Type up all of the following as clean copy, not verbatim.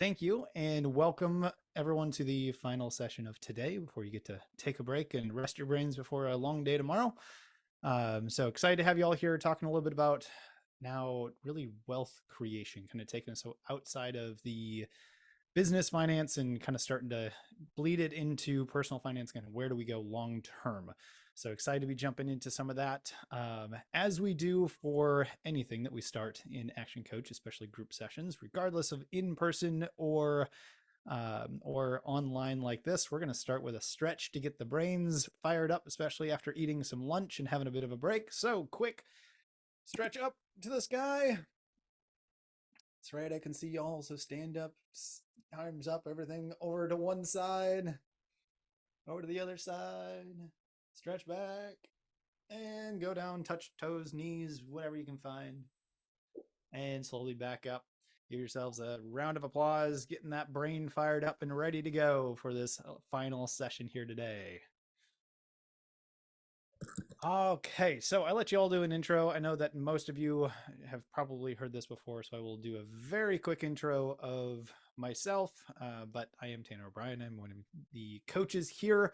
Thank you, and welcome everyone to the final session of today before you get to take a break and rest your brains before a long day tomorrow. So excited to have you all here talking a little bit about now really wealth creation, kind of taking us outside of the business finance and kind of starting to bleed it into personal finance. Kind of where do we go long term? So excited to be jumping into some of that, as we do for anything that we start in Action Coach, especially group sessions, regardless of in person or online like this. We're going to start with a stretch to get the brains fired up, especially after eating some lunch and having a bit of a break. So quick stretch up to the sky. That's right. I can see y'all. So stand up, arms up, everything over to one side, over to the other side, stretch back, and go down, touch toes, knees, whatever you can find, and slowly back up. Give yourselves a round of applause, getting that brain fired up and ready to go for this final session here today. Okay, so I let you all do an intro. I know that most of you have probably heard this before, so I will do a very quick intro of myself, but I am Tanner O'Brien. I'm one of the coaches here,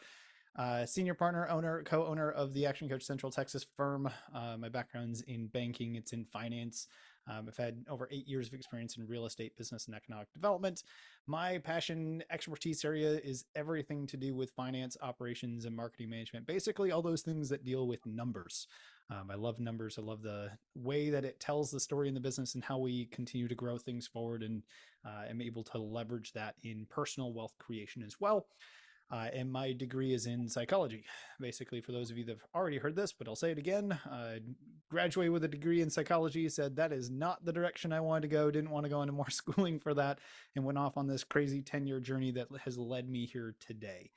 senior partner, owner, co-owner of the Action Coach Central Texas firm. My background's in banking, it's in finance. I've had over 8 years of experience in real estate, business, and economic development. My passion, expertise area is everything to do with finance, operations, and marketing management. Basically, all those things that deal with numbers. I love numbers. I love the way that it tells the story in the business and how we continue to grow things forward, and am able to leverage that in personal wealth creation as well. And my degree is in psychology. Basically, for those of you that have already heard this, but I'll say it again, graduated with a degree in psychology, said that is not the direction I wanted to go, didn't want to go into more schooling for that, and went off on this crazy 10-year journey that has led me here today.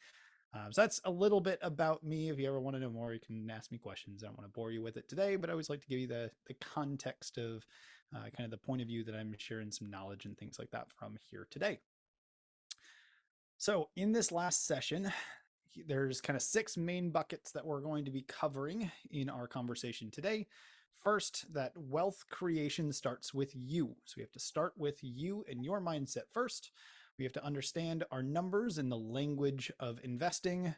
So that's a little bit about me. If you ever want to know more, you can ask me questions. I don't want to bore you with it today, but I always like to give you the context of kind of the point of view that I'm sharing some knowledge and things like that from here today. So in this last session, there's kind of 6 main buckets that we're going to be covering in our conversation today. First, that wealth creation starts with you. So we have to start with you and your mindset first. We have to understand our numbers and the language of investing.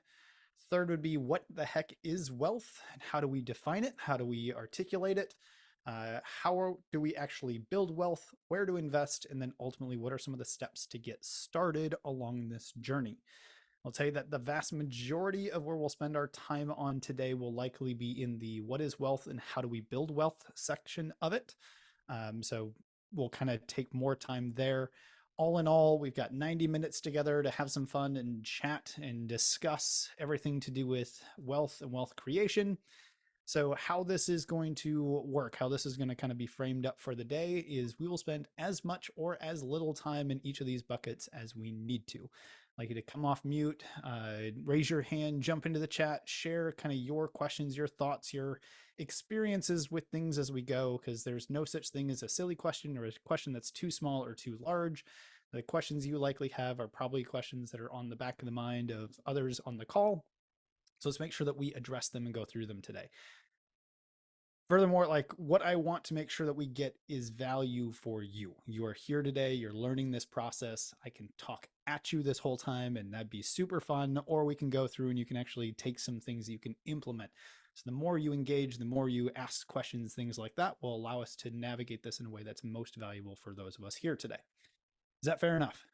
Third would be, what the heck is wealth and how do we define it? How do we articulate it? How do we actually build wealth, where to invest, and then ultimately, what are some of the steps to get started along this journey? I'll tell you that the vast majority of where we'll spend our time on today will likely be in the what is wealth and how do we build wealth section of it. So we'll kind of take more time there. All in all, we've got 90 minutes together to have some fun and chat and discuss everything to do with wealth and wealth creation. So how this is going to work, how this is going to kind of be framed up for the day, is we will spend as much or as little time in each of these buckets as we need to. I'd like you to come off mute, raise your hand, jump into the chat, share kind of your questions, your thoughts, your experiences with things as we go, because there's no such thing as a silly question or a question that's too small or too large. The questions you likely have are probably questions that are on the back of the mind of others on the call. So let's make sure that we address them and go through them today. Furthermore, like, what I want to make sure that we get is value for you. You are here today, you're learning this process. I can talk at you this whole time and that'd be super fun, or we can go through and you can actually take some things you can implement. So the more you engage, the more you ask questions, things like that will allow us to navigate this in a way that's most valuable for those of us here today. Is that fair enough?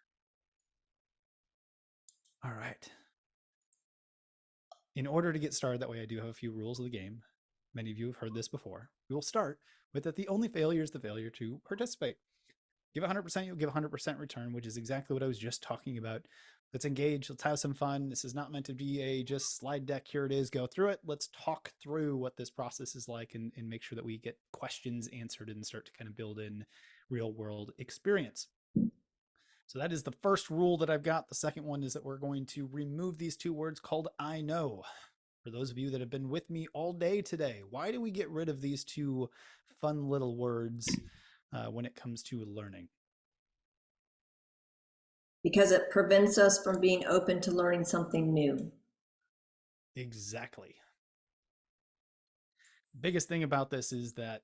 All right. In order to get started, that way I do have a few rules of the game. Many of you have heard this before. We will start with that the only failure is the failure to participate. Give 100%, you'll give 100% return, which is exactly what I was just talking about. Let's engage. Let's have some fun. This is not meant to be a just slide deck. Here it is. Go through it. Let's talk through what this process is like and make sure that we get questions answered and start to kind of build in real world experience. So that is the first rule that I've got. The second one is that we're going to remove these 2 words called I know. For those of you that have been with me all day today, why do we get rid of these 2 fun little words when it comes to learning? Because it prevents us from being open to learning something new. Exactly. Biggest thing about this is that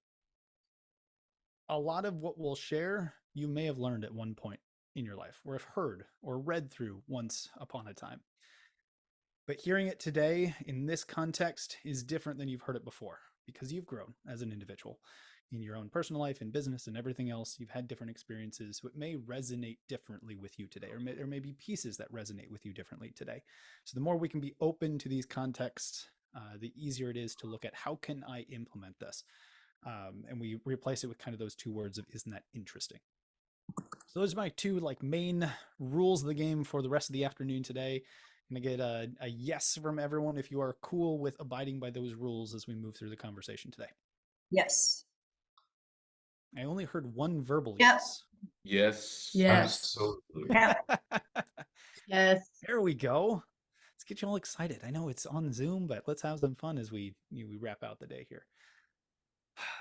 a lot of what we'll share, you may have learned at one point. in your life or have heard or read through once upon a time. But hearing it today in this context is different than you've heard it before because you've grown as an individual in your own personal life and business and everything else. You've had different experiences, so it may resonate differently with you today, or there may be pieces that resonate with you differently today. So the more we can be open to these contexts, the easier it is to look at how can I implement this. And we replace it with kind of those two words of isn't that interesting? So those are my two like main rules of the game for the rest of the afternoon today. I'm gonna get a yes from everyone if you are cool with abiding by those rules as we move through the conversation today. Yes. I only heard one verbal Yep. yes. Yes, Yes. absolutely. Yeah. Yes. There we go. Let's get you all excited. I know it's on Zoom, but let's have some fun as we wrap out the day here.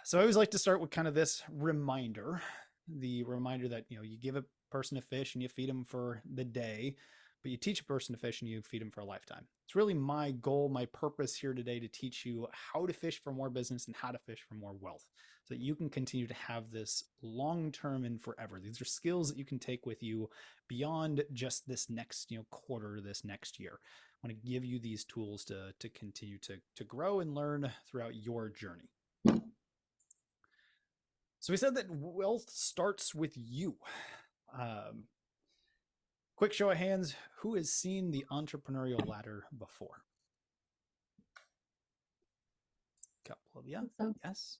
So I always like to start with kind of this reminder, the reminder that, you give a person a fish and you feed them for the day, but you teach a person to fish and you feed them for a lifetime. It's really my goal, my purpose here today to teach you how to fish for more business and how to fish for more wealth so that you can continue to have this long-term and forever. These are skills that you can take with you beyond just this next, quarter, this next year. I want to give you these tools to continue to grow and learn throughout your journey. So we said that wealth starts with you. Quick show of hands, who has seen the entrepreneurial ladder before? Couple of you, So. yes.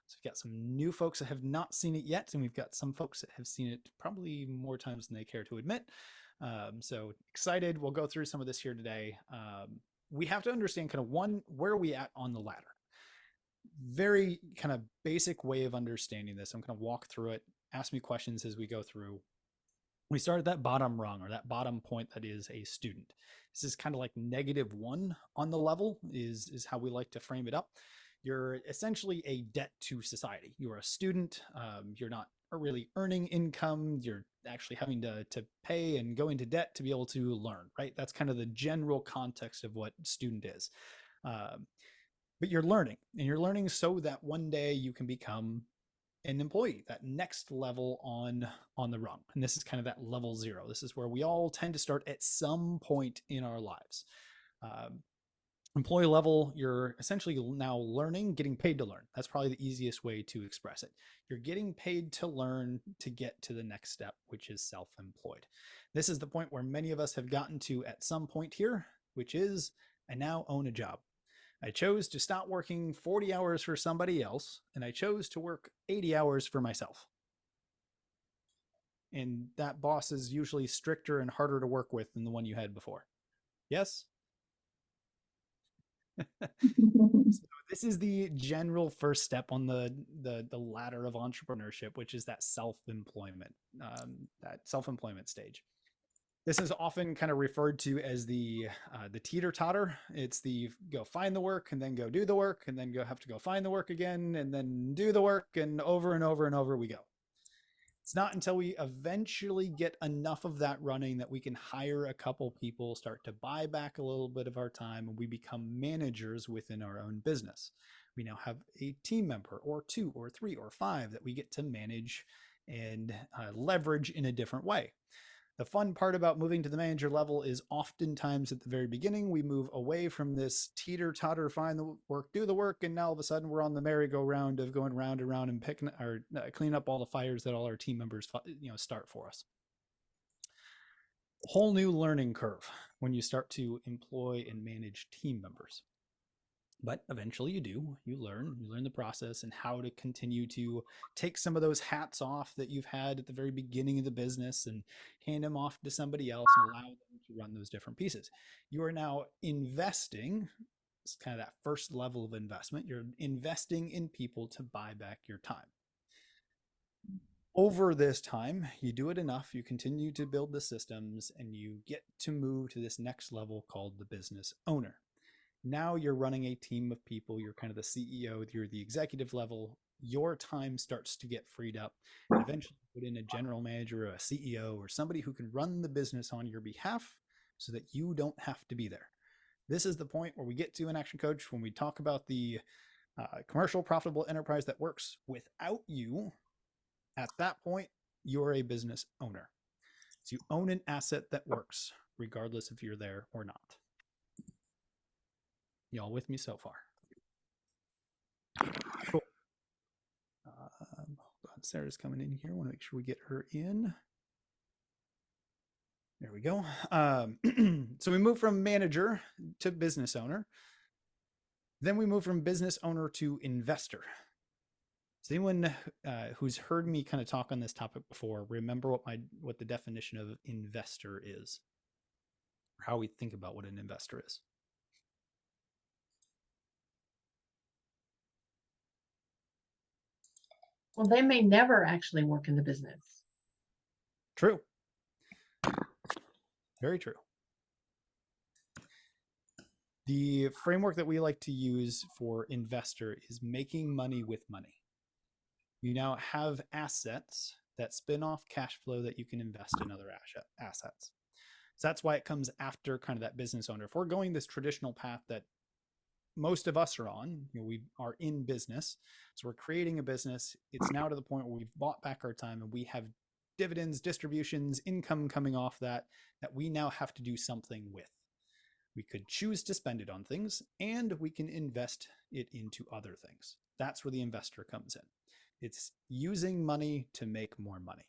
So we've got some new folks that have not seen it yet, and we've got some folks that have seen it probably more times than they care to admit. So excited. We'll go through some of this here today. We have to understand kind of where are we at on the ladder? Very kind of basic way of understanding this. I'm going to walk through it, ask me questions as we go through. We start at that bottom rung or that bottom point that is a student. This is kind of like -1 on the level is how we like to frame it up. You're essentially a debt to society. You're a student. You're not really earning income. You're actually having to pay and go into debt to be able to learn, right? That's kind of the general context of what student is. But you're learning, and you're learning so that one day you can become an employee, that next level on the rung. And this is kind of that level 0. This is where we all tend to start at some point in our lives. Employee level, you're essentially now learning, getting paid to learn. That's probably the easiest way to express it. You're getting paid to learn to get to the next step, which is self-employed. This is the point where many of us have gotten to at some point here, which is I now own a job. I chose to stop working 40 hours for somebody else, and I chose to work 80 hours for myself. And that boss is usually stricter and harder to work with than the one you had before. Yes? So this is the general first step on the ladder of entrepreneurship, which is that self-employment stage. This is often kind of referred to as the teeter-totter. It's the go find the work and then go do the work and then have to go find the work again and then do the work, and over and over and over we go. It's not until we eventually get enough of that running that we can hire a couple people, start to buy back a little bit of our time, and we become managers within our own business. We now have a team member or 2 or 3 or 5 that we get to manage and leverage in a different way. The fun part about moving to the manager level is oftentimes at the very beginning, we move away from this teeter-totter, find the work, do the work, and now all of a sudden we're on the merry-go-round of going round and round and picking or cleaning up all the fires that all our team members start for us. Whole new learning curve when you start to employ and manage team members. But eventually you learn the process and how to continue to take some of those hats off that you've had at the very beginning of the business and hand them off to somebody else and allow them to run those different pieces. You are now investing. It's kind of that first level of investment. You're investing in people to buy back your time. Over this time, you do it enough, you continue to build the systems, and you get to move to this next level called the business owner. Now you're running a team of people. You're kind of the CEO. You're the executive level. Your time starts to get freed up. And eventually put in a general manager or a CEO or somebody who can run the business on your behalf so that you don't have to be there. This is the point where we get to an action coach when we talk about the commercial profitable enterprise that works without you. At that point, you're a business owner. So you own an asset that works, regardless if you're there or not. Y'all with me so far? Cool. Hold on, Sarah's coming in here. I want to make sure we get her in. There we go. So we move from manager to business owner. Then we move from business owner to investor. Does anyone who's heard me kind of talk on this topic before remember what the definition of investor is, or how we think about what an investor is? Well, they may never actually work in the business. True. Very true. The framework that we like to use for investor is making money with money. You now have assets that spin off cash flow that you can invest in other assets. So that's why it comes after kind of that business owner. If we're going this traditional path that most of us are on, we are in business. So we're creating a business. It's now to the point where we've bought back our time and we have dividends, distributions, income coming off that we now have to do something with. We could choose to spend it on things, and we can invest it into other things. That's where the investor comes in. It's using money to make more money,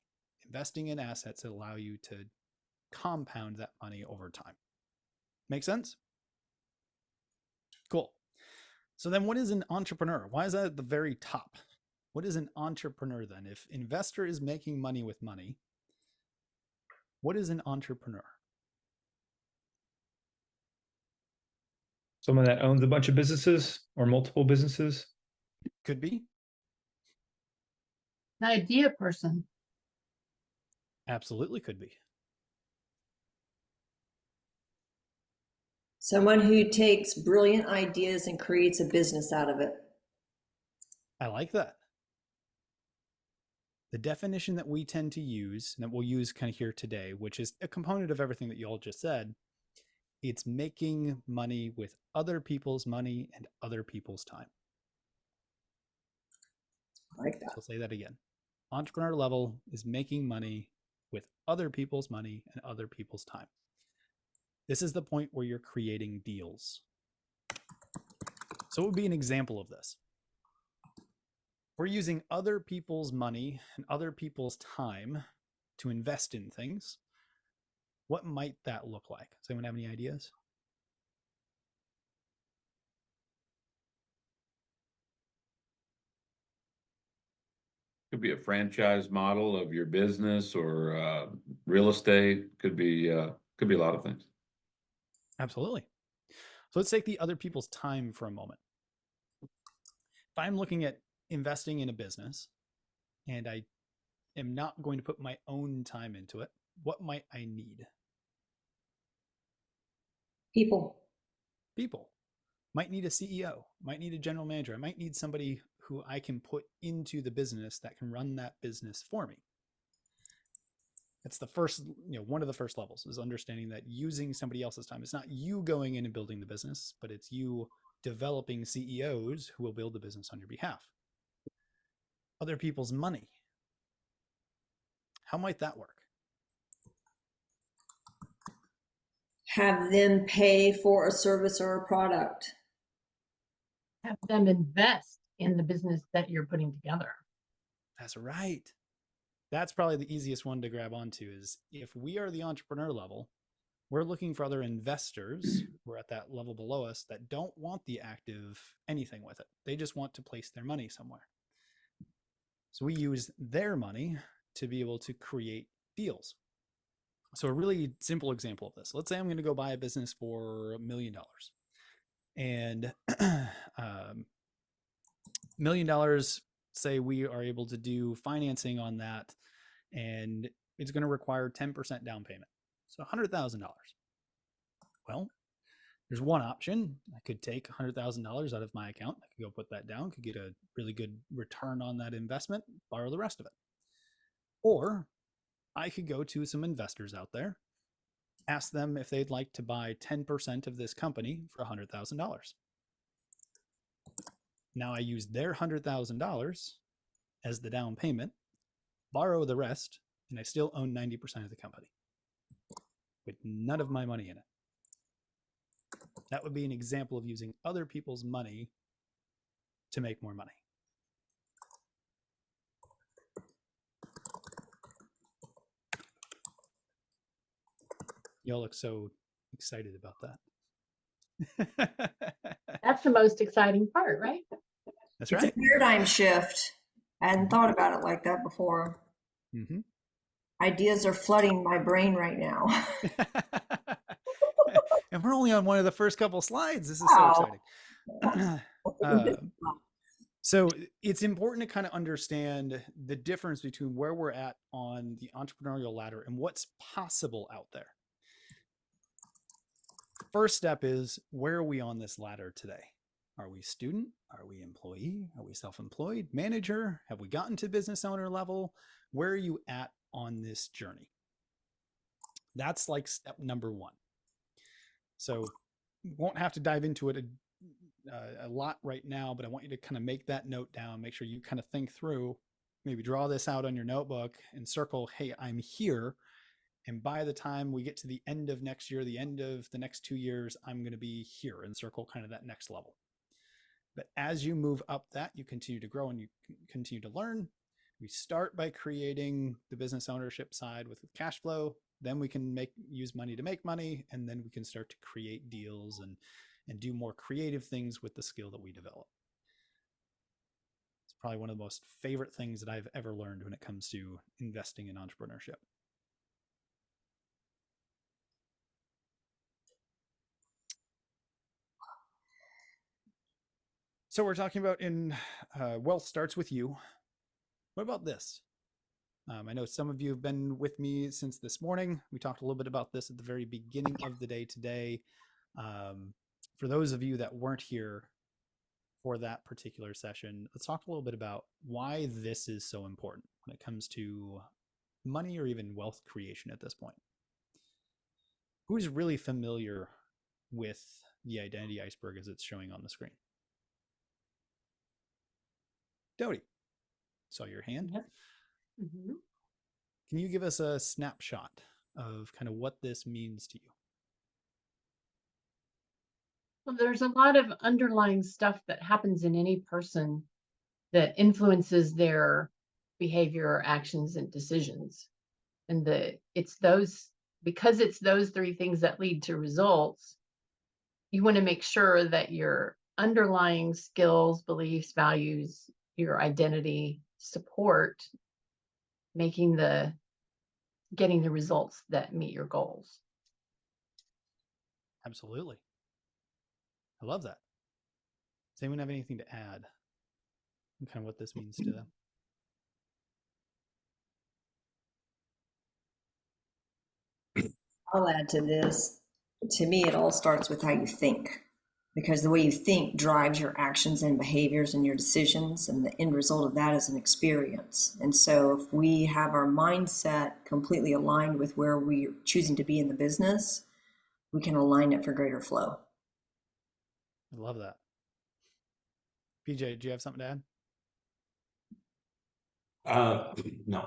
investing in assets that allow you to compound that money over time. Make sense? Cool. So then what is an entrepreneur? Why is that at the very top? What is an entrepreneur then? If investor is making money with money, what is an entrepreneur? Someone that owns a bunch of businesses or multiple businesses. Could be. An idea person. Absolutely could be. Someone who takes brilliant ideas and creates a business out of it. I like that. The definition that we tend to use, and that we'll use kind of here today, which is a component of everything that you all just said, it's making money with other people's money and other people's time. I like that. So I'll say that again. Entrepreneur level is making money with other people's money and other people's time. This is the point where you're creating deals. So it would be an example of this. We're using other people's money and other people's time to invest in things. What might that look like? Does anyone have any ideas? Could be a franchise model of your business or real estate. Could be a lot of things. Absolutely. So let's take the other people's time for a moment. If I'm looking at investing in a business and I am not going to put my own time into it, what might I need? People. People. Might need a CEO, might need a general manager. I might need somebody who I can put into the business that can run that business for me. That's the first, one of the first levels is understanding that using somebody else's time. It's not you going in and building the business, but it's you developing CEOs who will build the business on your behalf. Other people's money. How might that work? Have them pay for a service or a product. Have them invest in the business that you're putting together. That's right. That's probably the easiest one to grab onto is if we are the entrepreneur level, we're looking for other investors who are at that level below us that don't want the active anything with it. They just want to place their money somewhere. So we use their money to be able to create deals. So a really simple example of this. Let's say I'm going to go buy a business for $1 million. And $1 million, say we are able to do financing on that, and it's going to require 10% down payment. So $100,000. Well, there's one option. I could take $100,000 out of my account. I could go put that down, could get a really good return on that investment, borrow the rest of it. Or I could go to some investors out there, ask them if they'd like to buy 10% of this company for $100,000. Now I use their $100,000 as the down payment, borrow the rest, and I still own 90% of the company. none of my money in it. That would be an example of using other people's money to make more money. Y'all look so excited about that. That's the most exciting part, right? That's It's a right. paradigm shift. I hadn't thought about it like that before. Mm-hmm. Ideas are flooding my brain right now. And we're only on one of the first couple slides. This is so Wow. exciting. So it's important to kind of understand the difference between where we're at on the entrepreneurial ladder and what's possible out there. First step is, where are we on this ladder today? Are we student? Are we employee? Are we self-employed? Manager? Have we gotten to business owner level? Where are you at on this journey? That's like step number one. So won't have to dive into it a lot right now, but I want you to kind of make that note down, make sure you kind of think through, maybe draw this out on your notebook and circle, hey, I'm here. And by the time we get to the end of next year, the end of the next 2 years, I'm going to be here, and circle kind of that next level. But as you move up that, you continue to grow and you continue to learn. We start by creating the business ownership side with cash flow. Then we can use money to make money, and then we can start to create deals and do more creative things with the skill that we develop. It's probably one of the most favorite things that I've ever learned when it comes to investing in entrepreneurship. So we're talking about wealth starts with you. What about this? I know some of you have been with me since this morning. We talked a little bit about this at the very beginning of the day today. For those of you that weren't here for that particular session, let's talk a little bit about why this is so important when it comes to money or even wealth creation at this point. Who's really familiar with the identity iceberg as it's showing on the screen? Dodie, saw your hand. Yep. Mm-hmm. Can you give us a snapshot of kind of what this means to you? Well, there's a lot of underlying stuff that happens in any person that influences their behavior, actions, and decisions. And because it's those three things that lead to results, you want to make sure that your underlying skills, beliefs, values, your identity support getting the results that meet your goals. Absolutely. I love that. Does anyone have anything to add on kind of what this means to them? I'll add to this. To me, it all starts with how you think, because the way you think drives your actions and behaviors and your decisions, and the end result of that is an experience. And so if we have our mindset completely aligned with where we're choosing to be in the business, we can align it for greater flow. I love that. PJ, do you have something to add? No.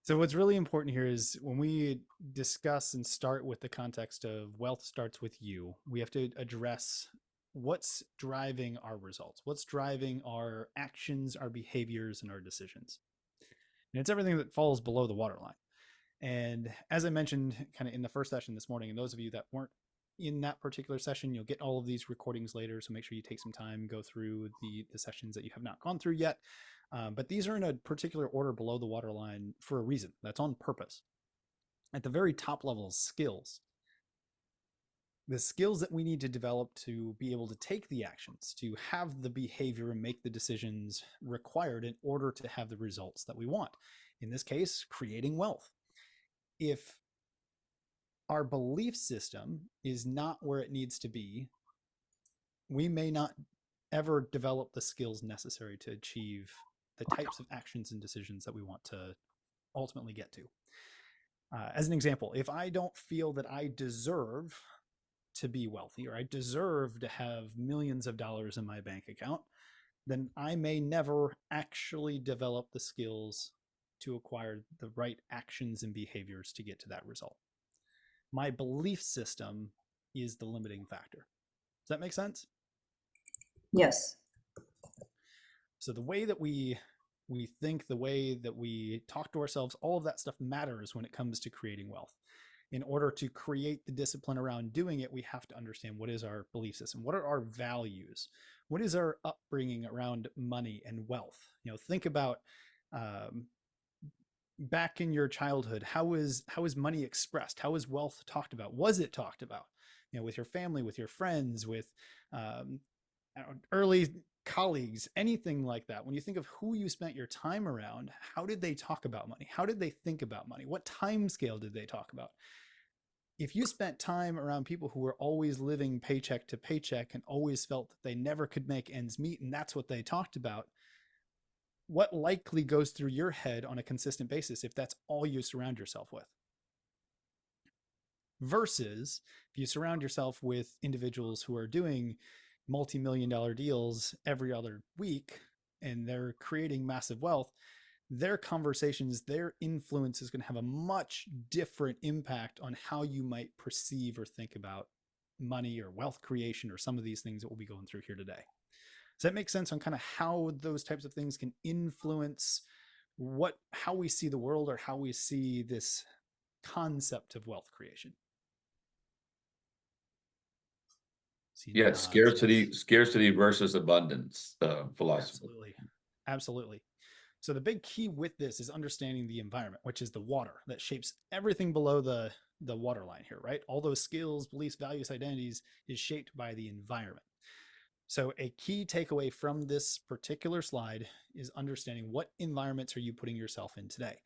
So what's really important here is when we discuss and start with the context of wealth starts with you, we have to address what's driving our results, what's driving our actions, our behaviors, and our decisions. And it's everything that falls below the waterline. And as I mentioned kind of in the first session this morning, and those of you that weren't in that particular session, you'll get all of these recordings later. So make sure you take some time, go through the sessions that you have not gone through yet. But these are in a particular order below the waterline for a reason. That's on purpose. At the very top level, skills. The skills that we need to develop to be able to take the actions, to have the behavior and make the decisions required in order to have the results that we want. In this case, creating wealth. If our belief system is not where it needs to be, we may not ever develop the skills necessary to achieve the types of actions and decisions that we want to ultimately get to. As an example, if I don't feel that I deserve to be wealthy or I deserve to have millions of dollars in my bank account, then I may never actually develop the skills to acquire the right actions and behaviors to get to that result. My belief system is the limiting factor. Does that make sense? Yes. So the way that we think, the way that we talk to ourselves, all of that stuff matters when it comes to creating wealth. In order to create the discipline around doing it, we have to understand what is our belief system, what are our values, what is our upbringing around money and wealth. Think about back in your childhood, how is money expressed? How is wealth talked about? Was it talked about, with your family, with your friends, with early colleagues, anything like that? When you think of who you spent your time around, how did they talk about money? How did they think about money? What time scale did they talk about? If you spent time around people who were always living paycheck to paycheck and always felt that they never could make ends meet, and that's what they talked about, what likely goes through your head on a consistent basis if that's all you surround yourself with? Versus if you surround yourself with individuals who are doing multi-million-dollar deals every other week and they're creating massive wealth, their conversations, their influence is going to have a much different impact on how you might perceive or think about money or wealth creation or some of these things that we'll be going through here today. Does that make sense on kind of how those types of things can influence how we see the world or how we see this concept of wealth creation? Yeah, scarcity versus abundance philosophy. Absolutely. So the big key with this is understanding the environment, which is the water that shapes everything below the water line here, right? All those skills, beliefs, values, identities is shaped by the environment. So a key takeaway from this particular slide is understanding what environments are you putting yourself in today.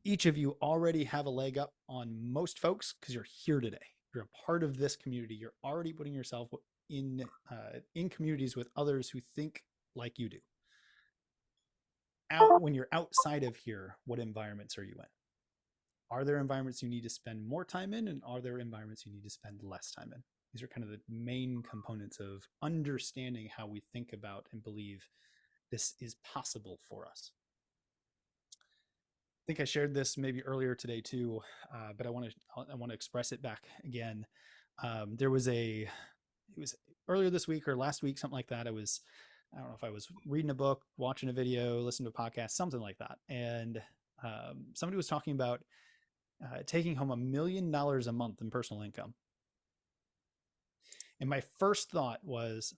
Each of you already have a leg up on most folks because you're here today. You're a part of this community. You're already putting yourself in communities with others who think like you do. When you're outside of here, what environments are you in? Are there environments you need to spend more time in, and are there environments you need to spend less time in? These are kind of the main components of understanding how we think about and believe this is possible for us. I think I shared this maybe earlier today too, but I want to express it back again. It was earlier this week or last week, something like that. I don't know if I was reading a book, watching a video, listening to a podcast, something like that. And somebody was talking about taking home $1 million a month in personal income. And my first thought was,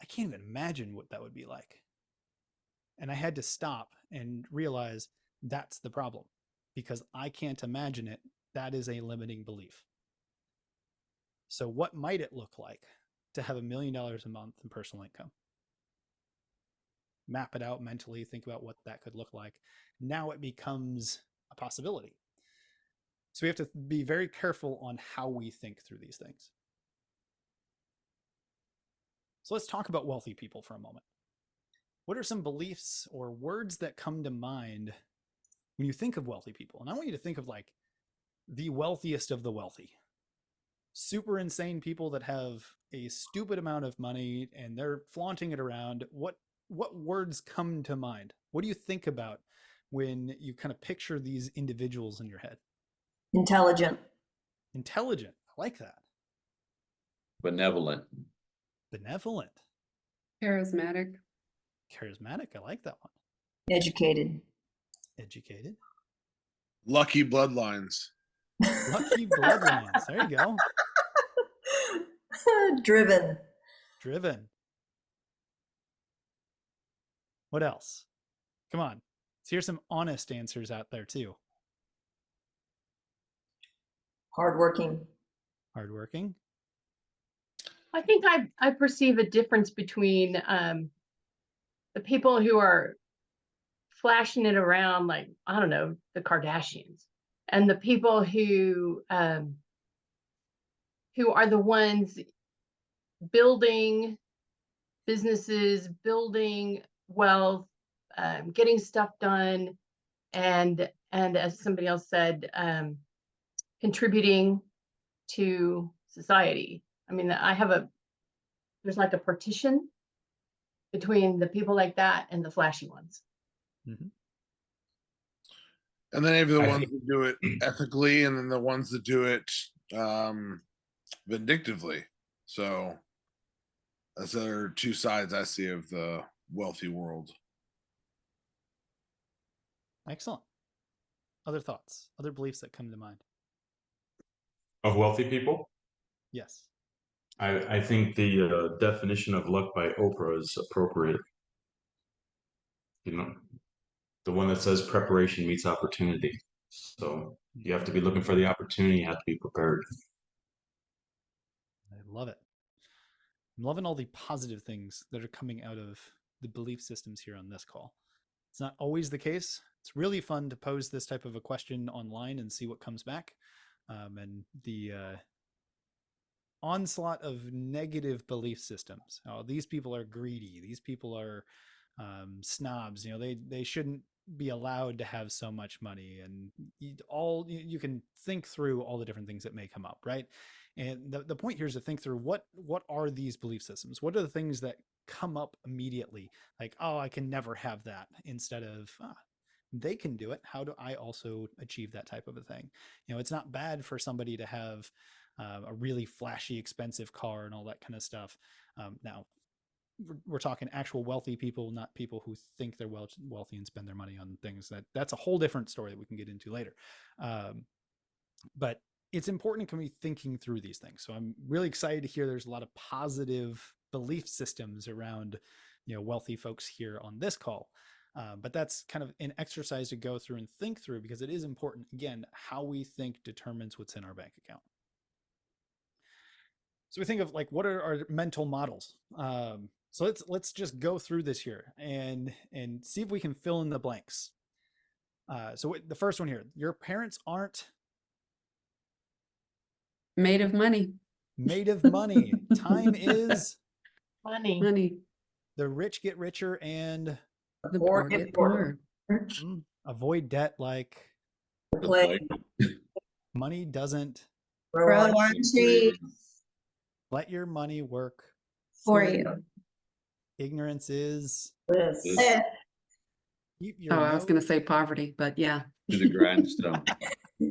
I can't even imagine what that would be like. And I had to stop and realize that's the problem, because I can't imagine it. That is a limiting belief. So what might it look like to have $1 million a month in personal income? Map it out mentally, think about what that could look like. Now it becomes a possibility. So we have to be very careful on how we think through these things. So let's talk about wealthy people for a moment. What are some beliefs or words that come to mind when you think of wealthy people? And I want you to think of like the wealthiest of the wealthy. Super insane people that have a stupid amount of money and they're flaunting it around. What words come to mind? What do you think about when you kind of picture these individuals in your head? Intelligent. Intelligent. I like that. Benevolent. Charismatic. I like that one. Educated. Lucky bloodlines. There you go. Driven. What else? Come on. Let's hear some honest answers out there too. Hardworking. I think I perceive a difference between the people who are flashing it around, like, I don't know, the Kardashians, and the people who are the ones building businesses, building wealth, getting stuff done, and as somebody else said, contributing to society. I mean, there's like a partition between the people like that and the flashy ones. Mm-hmm. And then you have the I ones think- that do it ethically, and then the ones that do it vindictively. So that's other two sides I see of the wealthy world. Excellent. Other thoughts, other beliefs that come to mind? Of wealthy people, Yes. I think the definition of luck by Oprah is appropriate. You know, the one that says preparation meets opportunity. So you have to be looking for the opportunity. You have to be prepared. I love it. I'm loving all the positive things that are coming out of the belief systems here on this call. It's not always the case. It's really fun to pose this type of a question online and see what comes back. And the onslaught of negative belief systems. Oh, these people are greedy. These people are snobs. You know, they shouldn't be allowed to have so much money. And you can think through all the different things that may come up, right? And the point here is to think through what are these belief systems? What are the things that come up immediately? Like, oh, I can never have that, instead of they can do it. How do I also achieve that type of a thing? You know, it's not bad for somebody to have a really flashy, expensive car and all that kind of stuff. Now, we're talking actual wealthy people, not people who think they're wealthy and spend their money on things. That's a whole different story that we can get into later. But it's important to be thinking through these things. So I'm really excited to hear there's a lot of positive belief systems around, you know, wealthy folks here on this call. But that's kind of an exercise to go through and think through, because it is important. Again, how we think determines what's in our bank account. So we think of like, what are our mental models? So let's just go through this here and see if we can fill in the blanks. So the first one here, your parents aren't Made of money. made of money. Time is Money. Money. the rich get richer and The poor get poorer. avoid debt. Like Play, money doesn't grow on on trees let your money work. for you. Ignorance is this. Eh, keep your Oh, I was nose going to say poverty, but yeah. To the grindstone.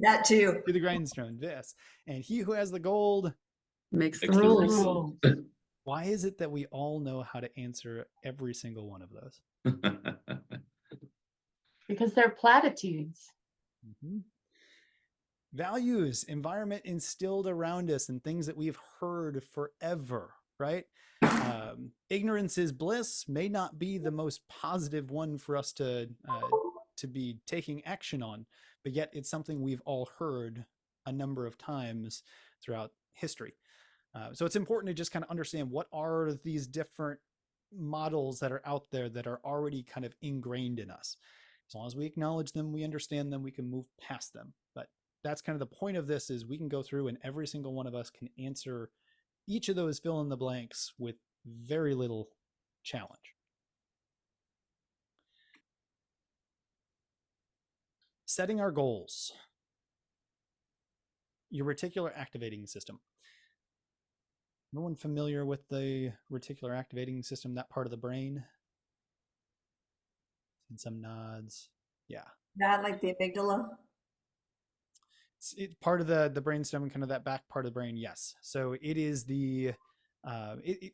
That too. to the grindstone. Yes. And he who has the gold. Makes the Makes the rules. Rules. Why is it that we all know how to answer every single one of those? Because they're platitudes. Mhm. Values, environment instilled around us, and things that we've heard forever, right? Ignorance is bliss may not be the most positive one for us to be taking action on, but yet it's something we've all heard a number of times throughout history. So it's important to just kind of understand what are these different models that are out there that are already kind of ingrained in us. As long as we acknowledge them, we understand them, we can move past them. But that's kind of the point of this, is we can go through and every single one of us can answer each of those fill in the blanks with very little challenge. Setting our goals. Your reticular activating system. Everyone familiar with the reticular activating system, that part of the brain? And some nods. Yeah. Not like the amygdala. It's part of the brainstem and kind of that back part of the brain. Yes. So it is the,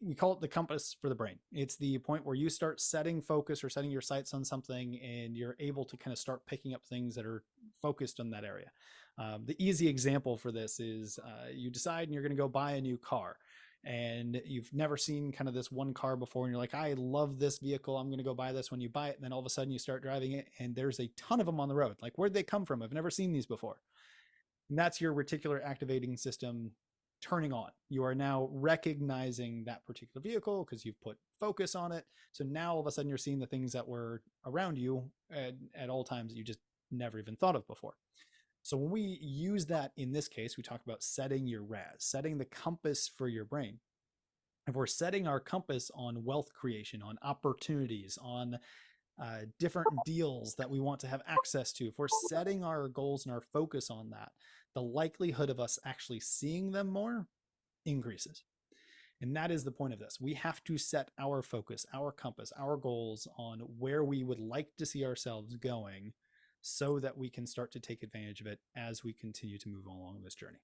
we call it the compass for the brain. It's the point where you start setting focus or setting your sights on something, and you're able to kind of start picking up things that are focused on that area. The easy example for this is you decide and you're going to go buy a new car, and you've never seen kind of this one car before, and you're like, I love this vehicle, I'm going to go buy this. When you buy it, and then all of a sudden you start driving it, and there's a ton of them on the road. Like, where'd they come from? I've never seen these before. And that's your reticular activating system turning on. You are now recognizing that particular vehicle because you've put focus on it. So now all of a sudden you're seeing the things that were around you at all times that you just never even thought of before. So when we use that in this case, we talk about setting your RAS, setting the compass for your brain. If we're setting our compass on wealth creation, on opportunities, on different deals that we want to have access to, if we're setting our goals and our focus on that, the likelihood of us actually seeing them more increases. And that is the point of this. We have to set our focus, our compass, our goals on where we would like to see ourselves going so that we can start to take advantage of it as we continue to move along this journey.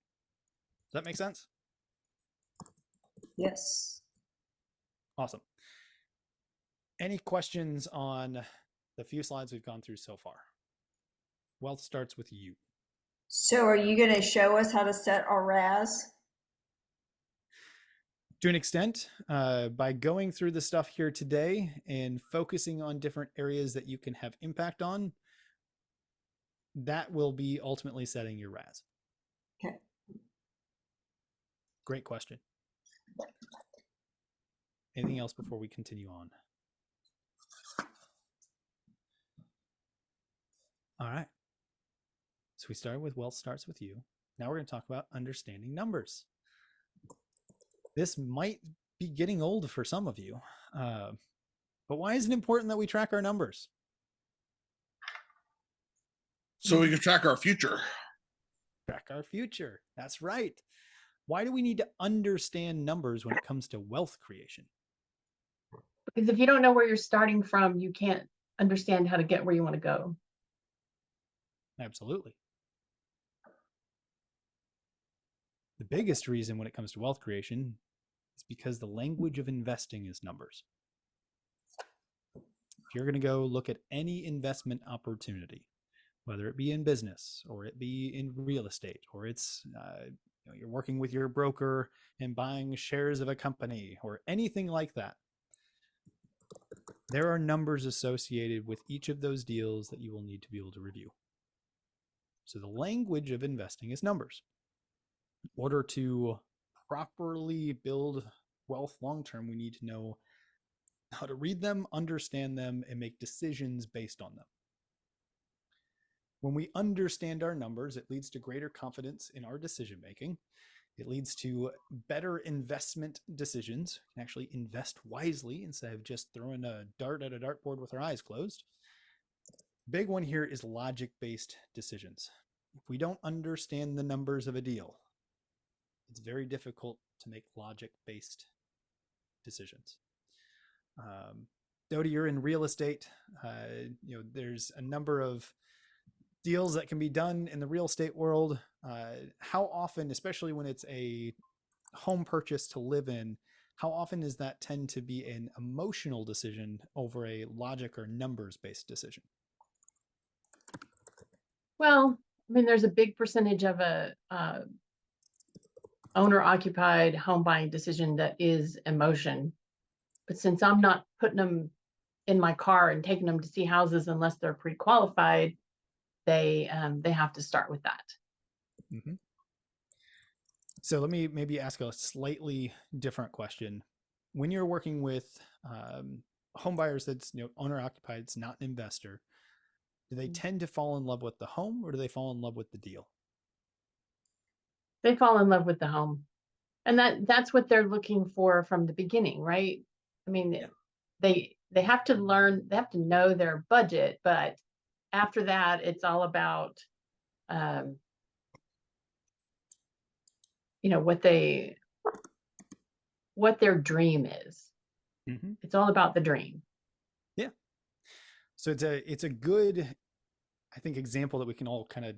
Does that make sense? Yes. Awesome. Any questions on the few slides we've gone through so far? Wealth starts with you. So are you going to show us how to set our RAS? To an extent, by going through the stuff here today and focusing on different areas that you can have impact on, that will be ultimately setting your RAS. Okay. Great question. Anything else before we continue on? All right. So we started with wealth starts with you. Now we're going to talk about understanding numbers. This might be getting old for some of you, but why is it important that we track our numbers? So we can track our future. Track our future. That's right. Why do we need to understand numbers when it comes to wealth creation? Because if you don't know where you're starting from, you can't understand how to get where you want to go. Absolutely. The biggest reason when it comes to wealth creation is because the language of investing is numbers. If you're going to go look at any investment opportunity, whether it be in business or it be in real estate, or it's you're working with your broker and buying shares of a company or anything like that, there are numbers associated with each of those deals that you will need to be able to review. So the language of investing is numbers. In order to properly build wealth long-term, we need to know how to read them, understand them, and make decisions based on them. When we understand our numbers, it leads to greater confidence in our decision making. It leads to better investment decisions. We can actually invest wisely instead of just throwing a dart at a dartboard with our eyes closed. Big one here is logic-based decisions. If we don't understand the numbers of a deal, it's very difficult to make logic-based decisions. Dodie, you're in real estate. There's a number of deals that can be done in the real estate world. How often, especially when it's a home purchase to live in, how often does that tend to be an emotional decision over a logic or numbers-based decision? Well, I mean, there's a big percentage of a owner-occupied home buying decision that is emotion. But since I'm not putting them in my car and taking them to see houses unless they're pre-qualified, they have to start with that. Mm-hmm. So let me maybe ask a slightly different question. When you're working with home buyers that's owner occupied, it's not an investor, do they tend to fall in love with the home or do they fall in love with the deal? They fall in love with the home. And that's what they're looking for from the beginning, right? I mean, Yeah. they have to learn, they have to know their budget, but after that, it's all about what their dream is. Mm-hmm. It's all about the dream. Yeah. So it's a good, I think, example that we can all kind of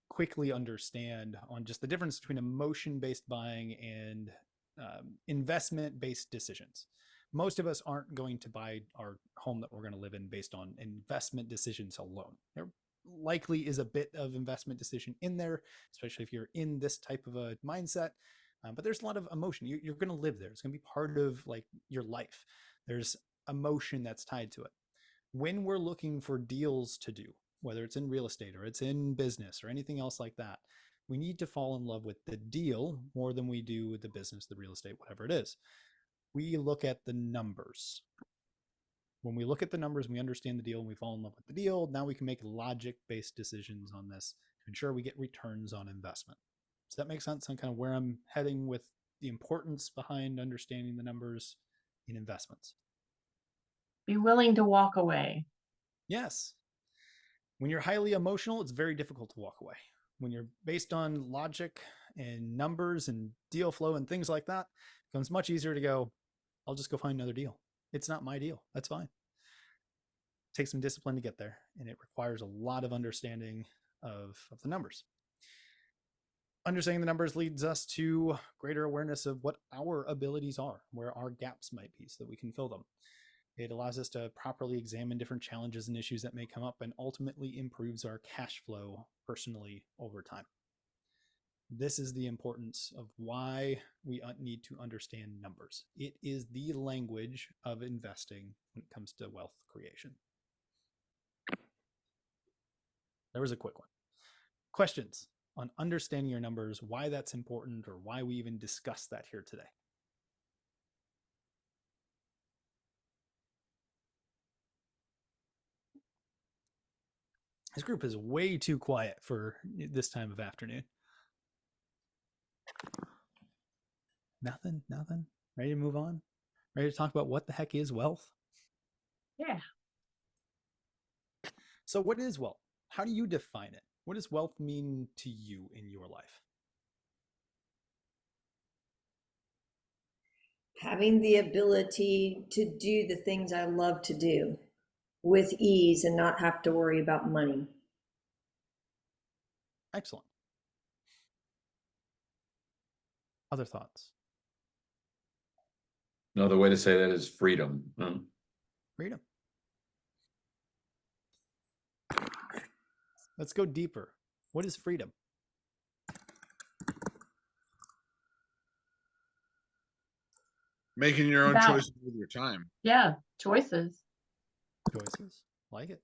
quickly understand on just the difference between emotion-based buying and investment-based decisions. Most of us aren't going to buy our home that we're going to live in based on investment decisions alone. There likely is a bit of investment decision in there, especially if you're in this type of a mindset. But there's a lot of emotion. You're going to live there. It's going to be part of like your life. There's emotion that's tied to it. When we're looking for deals to do, whether it's in real estate or it's in business or anything else like that, we need to fall in love with the deal more than we do the business, the real estate, whatever it is. We look at the numbers. When we look at the numbers, we understand the deal and we fall in love with the deal. Now we can make logic-based decisions on this to ensure we get returns on investment. Does that make sense on kind of where I'm heading with the importance behind understanding the numbers in investments? Be willing to walk away. Yes. When you're highly emotional, it's very difficult to walk away. When you're based on logic and numbers and deal flow and things like that, it becomes much easier to go, I'll just go find another deal. It's not my deal. That's fine. takes some discipline to get there, and it requires a lot of understanding of the numbers. Understanding the numbers leads us to greater awareness of what our abilities are, where our gaps might be, so that we can fill them. It allows us to properly examine different challenges and issues that may come up, and ultimately improves our cash flow personally over time. This is the importance of why we need to understand numbers. It is the language of investing when it comes to wealth creation. There was a quick one. Questions on understanding your numbers, why that's important, or why we even discuss that here today? This group is way too quiet for this time of afternoon. Nothing. Ready to move on? Ready to talk about what the heck is wealth? Yeah. So what is wealth? How do you define it? What does wealth mean to you in your life? Having the ability to do the things I love to do with ease and not have to worry about money. Excellent. Other thoughts? Another way to say that is freedom. Freedom. Let's go deeper. What is freedom? Making your own About- choices with your time. Yeah. Choices. Choices. Like it.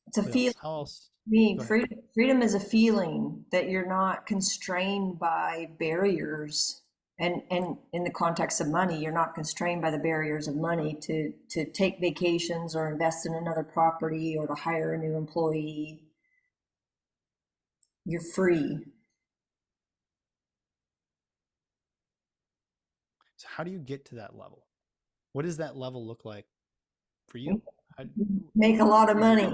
It's a What feeling. else? How else? Go ahead. Freedom is a feeling that you're not constrained by barriers. And in the context of money, you're not constrained by the barriers of money to take vacations or invest in another property or to hire a new employee. You're free. So how do you get to that level? What does that level look like for you? Make a lot of money.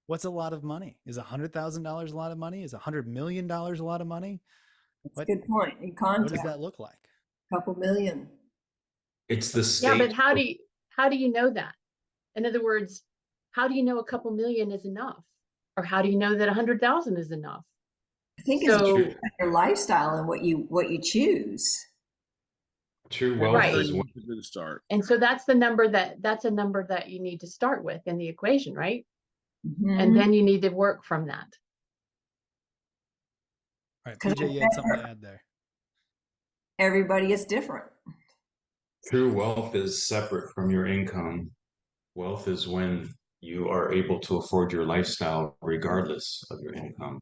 What's a lot of money? Is $100,000 a lot of money? Is $100 million a lot of money? That's a good point. In context, What does that look like? a couple million. It's the state. Yeah, but how do you know that? In other words, how do you know a couple million is enough? Or how do you know that 100,000 is enough? I think So- it's your lifestyle and what you choose. True wealth Right. is when That's a good start. And so that's a number that you need to start with in the equation, right? Mhm. And then you need to work from that. All right, 'Cause PJ, you had something to add there. Everybody is different. true wealth is separate from your income. Wealth is when you are able to afford your lifestyle regardless of your income.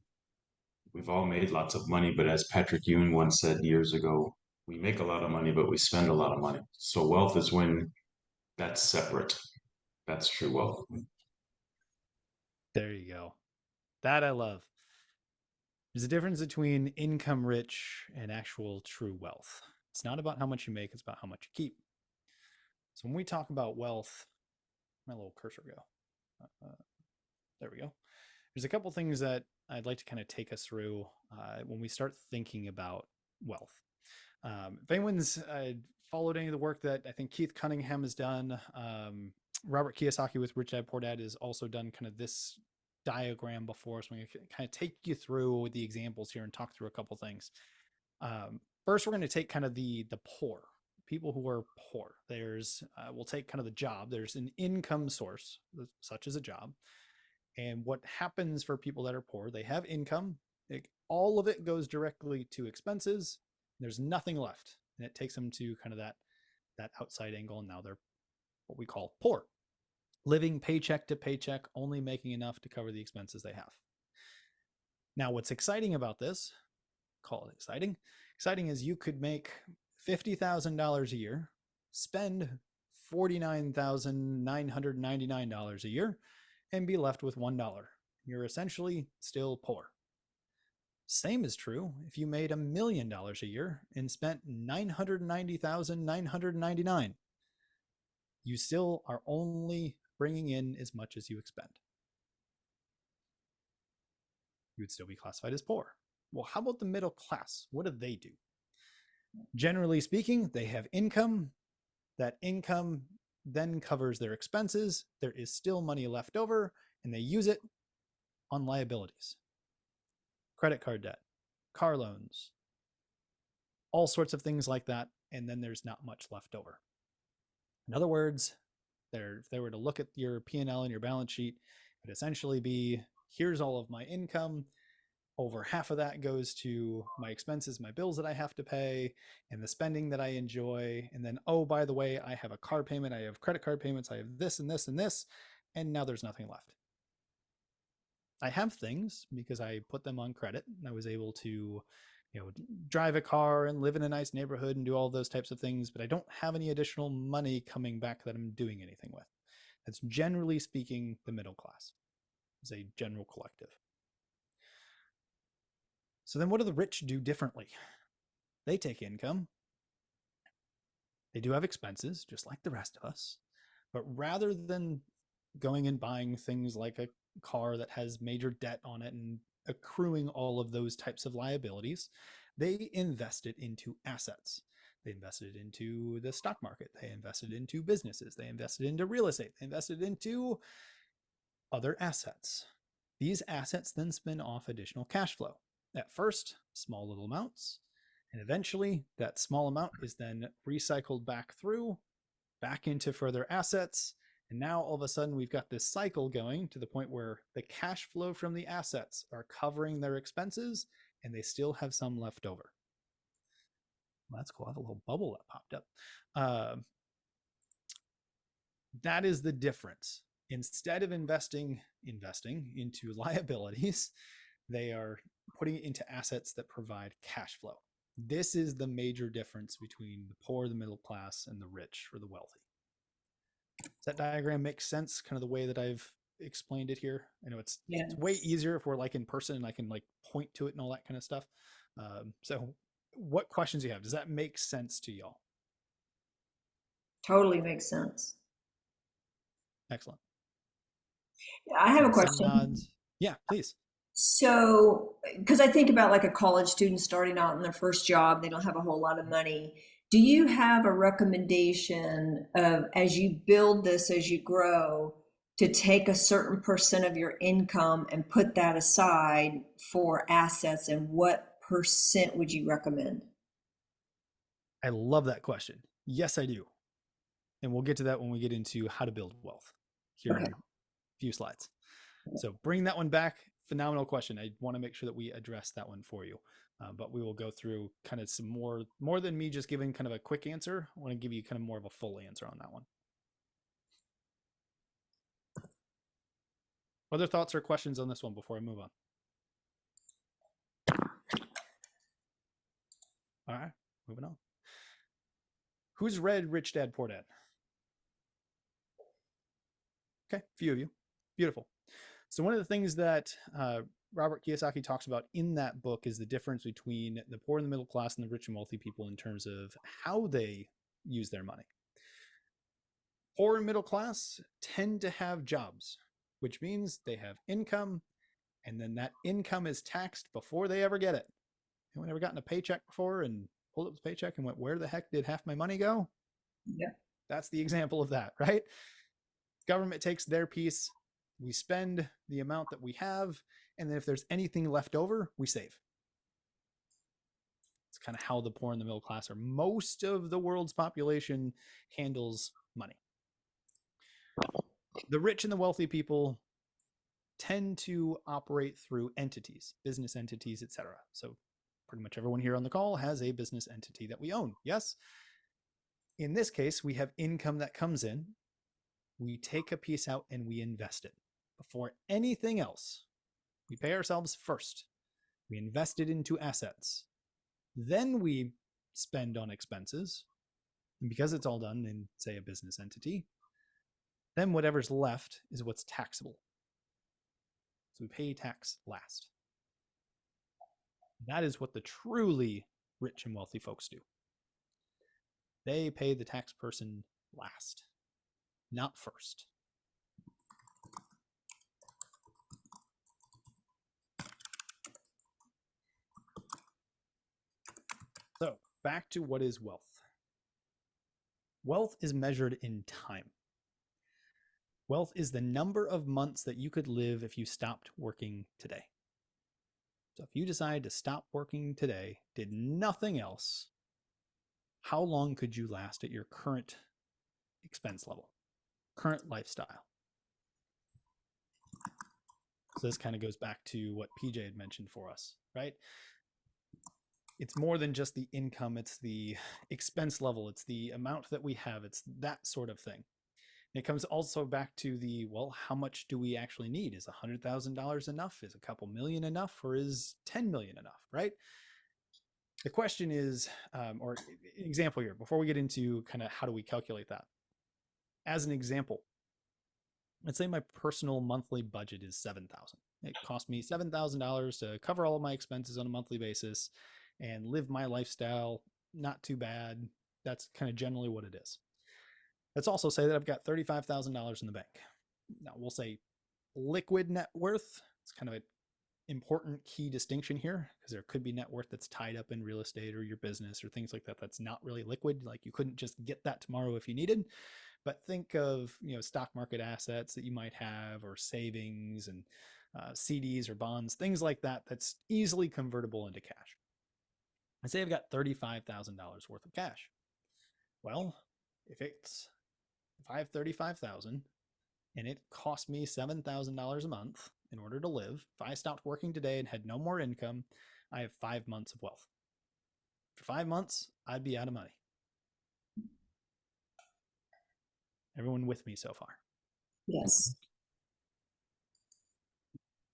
We've all made lots of money, but as Patrick Ewing once said years ago, we make a lot of money, but we spend a lot of money. So wealth is when that's separate. That's true wealth. There you go. That I love. There's a difference between income rich and actual true wealth. It's not about how much you make, it's about how much you keep. So when we talk about wealth, my little cursor go. There we go. There's a couple things that I'd like to kind of take us through when we start thinking about wealth. If anyone's followed any of the work that I think Keith Cunningham has done, Robert Kiyosaki with Rich Dad Poor Dad has also done kind of this diagram before. So I'm going to kind of take you through the examples here and talk through a couple things. First, we're going to take kind of the poor, people who are poor. We'll take kind of the job. There's an income source, such as a job. And what happens for people that are poor, they have income. All of it goes directly to expenses. There's nothing left. And it takes them to kind of that outside angle. And now they're what we call poor, living paycheck to paycheck, only making enough to cover the expenses they have. Now, what's exciting about this, call it exciting. Exciting is you could make $50,000 a year, spend $49,999 a year, and be left with $1. You're essentially still poor. Same is true if you made $1 million a year and spent $990,999. You still are only bringing in as much as you expend. You would still be classified as poor. Well, how about the middle class? What do they do? Generally speaking, they have income That income then covers their expenses. There is still money left over, and they use it on liabilities, credit card debt, car loans, all sorts of things like that. And then there's not much left over. In other words, if they were to look at your P&L and your balance sheet, it would essentially be, here's all of my income. Over half of that goes to my expenses, my bills that I have to pay, and the spending that I enjoy. And then, oh, by the way, I have a car payment, I have credit card payments, I have this and this and this, and now there's nothing left. I have things because I put them on credit, and I was able to, drive a car and live in a nice neighborhood and do all those types of things, but I don't have any additional money coming back that I'm doing anything with. That's generally speaking the middle class as a general collective. So then what do the rich do differently? They take income. They do have expenses, just like the rest of us. But rather than going and buying things like a car that has major debt on it and accruing all of those types of liabilities, they invested into assets. They invested into the stock market. They invested into businesses. They invested into real estate. They invested into other assets. These assets then spin off additional cash flow. At first, small little amounts, and eventually that small amount is then recycled back into further assets. And now all of a sudden we've got this cycle going to the point where the cash flow from the assets are covering their expenses and they still have some left over. Well, that's cool. I have a little bubble that popped up. That is the difference. Instead of investing into liabilities, they are putting it into assets that provide cash flow. This is the major difference between the poor, the middle class, and the rich or the wealthy. Does that diagram make sense? Kind of the way that I've explained it here. I know it's way easier if we're like in person and I can like point to it and all that kind of stuff. So what questions do you have? Does that make sense to y'all? Totally makes sense. Excellent. I have a Some question. nods. Yeah, please. So, because I think about like a college student starting out in their first job, they don't have a whole lot of money. Do you have a recommendation of, as you build this, as you grow, to take a certain percent of your income and put that aside for assets? And what percent would you recommend? I love that question. Yes, I do. And we'll get to that when we get into how to build wealth here in a few slides. So bring that one back. Phenomenal question. I want to make sure that we address that one for you. But we will go through kind of some more than me just giving kind of a quick answer. I want to give you kind of more of a full answer on that one. Other thoughts or questions on this one before I move on? All right, moving on. Who's read Rich Dad, Poor Dad? Okay, a few of you. Beautiful. So one of the things that Robert Kiyosaki talks about in that book is the difference between the poor and the middle class and the rich and wealthy people in terms of how they use their money. Poor and middle class tend to have jobs, which means they have income, and then that income is taxed before they ever get it. Anyone ever gotten a paycheck before and pulled up the paycheck and went, where the heck did half my money go? Yeah. That's the example of that, right? Government takes their piece, we spend the amount that we have, and then if there's anything left over, we save. It's kind of how the poor and the middle class or most of the world's population handles money. The rich and the wealthy people tend to operate through entities, business entities, etc. So pretty much everyone here on the call has a business entity that we own. Yes. In this case, we have income that comes in. We take a piece out and we invest it. Before anything else, we pay ourselves first. We invest it into assets. Then we spend on expenses. And because it's all done in, say, a business entity, then whatever's left is what's taxable. So we pay tax last. That is what the truly rich and wealthy folks do. They pay the tax person last, not first. So back to what is wealth. Wealth is measured in time. Wealth is the number of months that you could live if you stopped working today. So if you decide to stop working today, did nothing else, how long could you last at your current expense level, current lifestyle? So this kind of goes back to what PJ had mentioned for us, right? It's more than just the income, it's the expense level, it's the amount that we have, it's that sort of thing. And it comes also back to the, well, how much do we actually need? Is $100,000 enough? Is a couple million enough? Or is 10 million enough, right? The question is, or example here, before we get into kind of how do we calculate that? As an example, let's say my personal monthly budget is $7,000. It cost me $7,000 to cover all of my expenses on a monthly basis and live my lifestyle. Not too bad. That's kind of generally what it is. Let's also say that I've got $35,000 in the bank. Now we'll say liquid net worth. It's kind of an important key distinction here because there could be net worth that's tied up in real estate or your business or things like that. That's not really liquid. Like you couldn't just get that tomorrow if you needed. But think of, stock market assets that you might have or savings and CDs or bonds, things like that. That's easily convertible into cash. I say I've got $35,000 worth of cash. Well, if I have 35,000 and it cost me $7,000 a month in order to live, if I stopped working today and had no more income, I have 5 months of wealth. For 5 months, I'd be out of money. Everyone with me so far? Yes.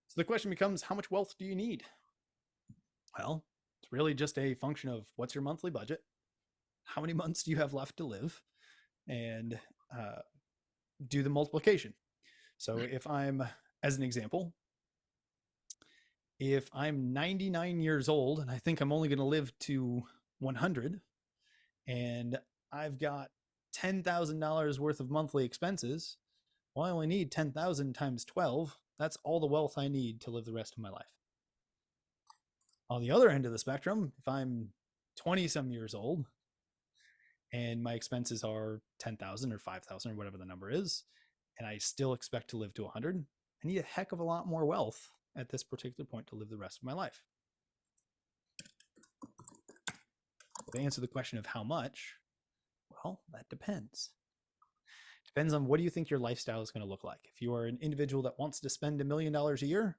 So the question becomes, how much wealth do you need? Well, it's really just a function of what's your monthly budget, how many months do you have left to live, and do the multiplication. So if I'm, as an example, if I'm 99 years old and I think I'm only going to live to 100 and I've got $10,000 worth of monthly expenses, well, I only need 10,000 times 12. That's all the wealth I need to live the rest of my life. On the other end of the spectrum, if I'm 20 some years old and my expenses are 10,000 or 5,000 or whatever the number is, and I still expect to live to 100, I need a heck of a lot more wealth at this particular point to live the rest of my life. To answer the question of how much, well, that depends. Depends on what do you think your lifestyle is going to look like. If you are an individual that wants to spend $1 million a year,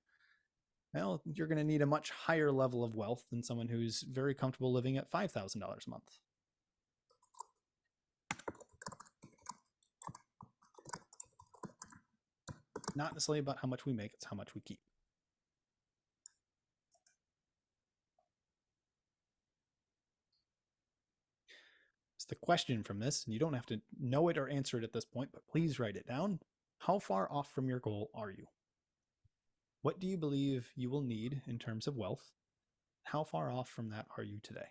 well, you're going to need a much higher level of wealth than someone who's very comfortable living at $5,000 a month. Not necessarily about how much we make, it's how much we keep. So the question from this, and you don't have to know it or answer it at this point, but please write it down. How far off from your goal are you? What do you believe you will need in terms of wealth? How far off from that are you today?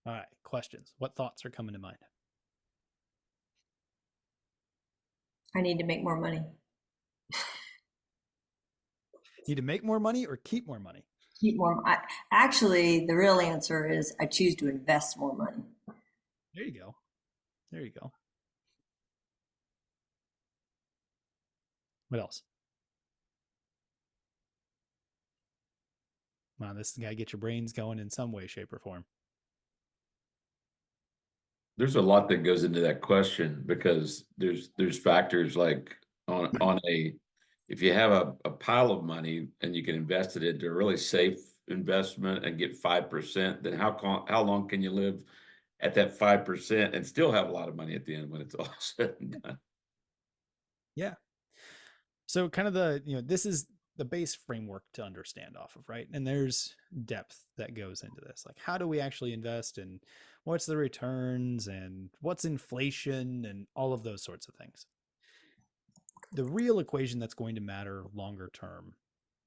All right, questions. What thoughts are coming to mind? I need to make more money. Need to make more money or keep more money? Keep more. Actually, the real answer is I choose to invest more money. There you go. There you go. What else? Wow, this guy get your brains going in some way, shape, or form. There's a lot that goes into that question because there's factors like on a if you have a pile of money and you can invest it into a really safe investment and get 5%, then how long can you live at that 5% and still have a lot of money at the end when it's all said and done? Yeah. So kind of this is the base framework to understand off of, right? And there's depth that goes into this. Like, how do we actually invest and what's the returns and what's inflation and all of those sorts of things. The real equation that's going to matter longer term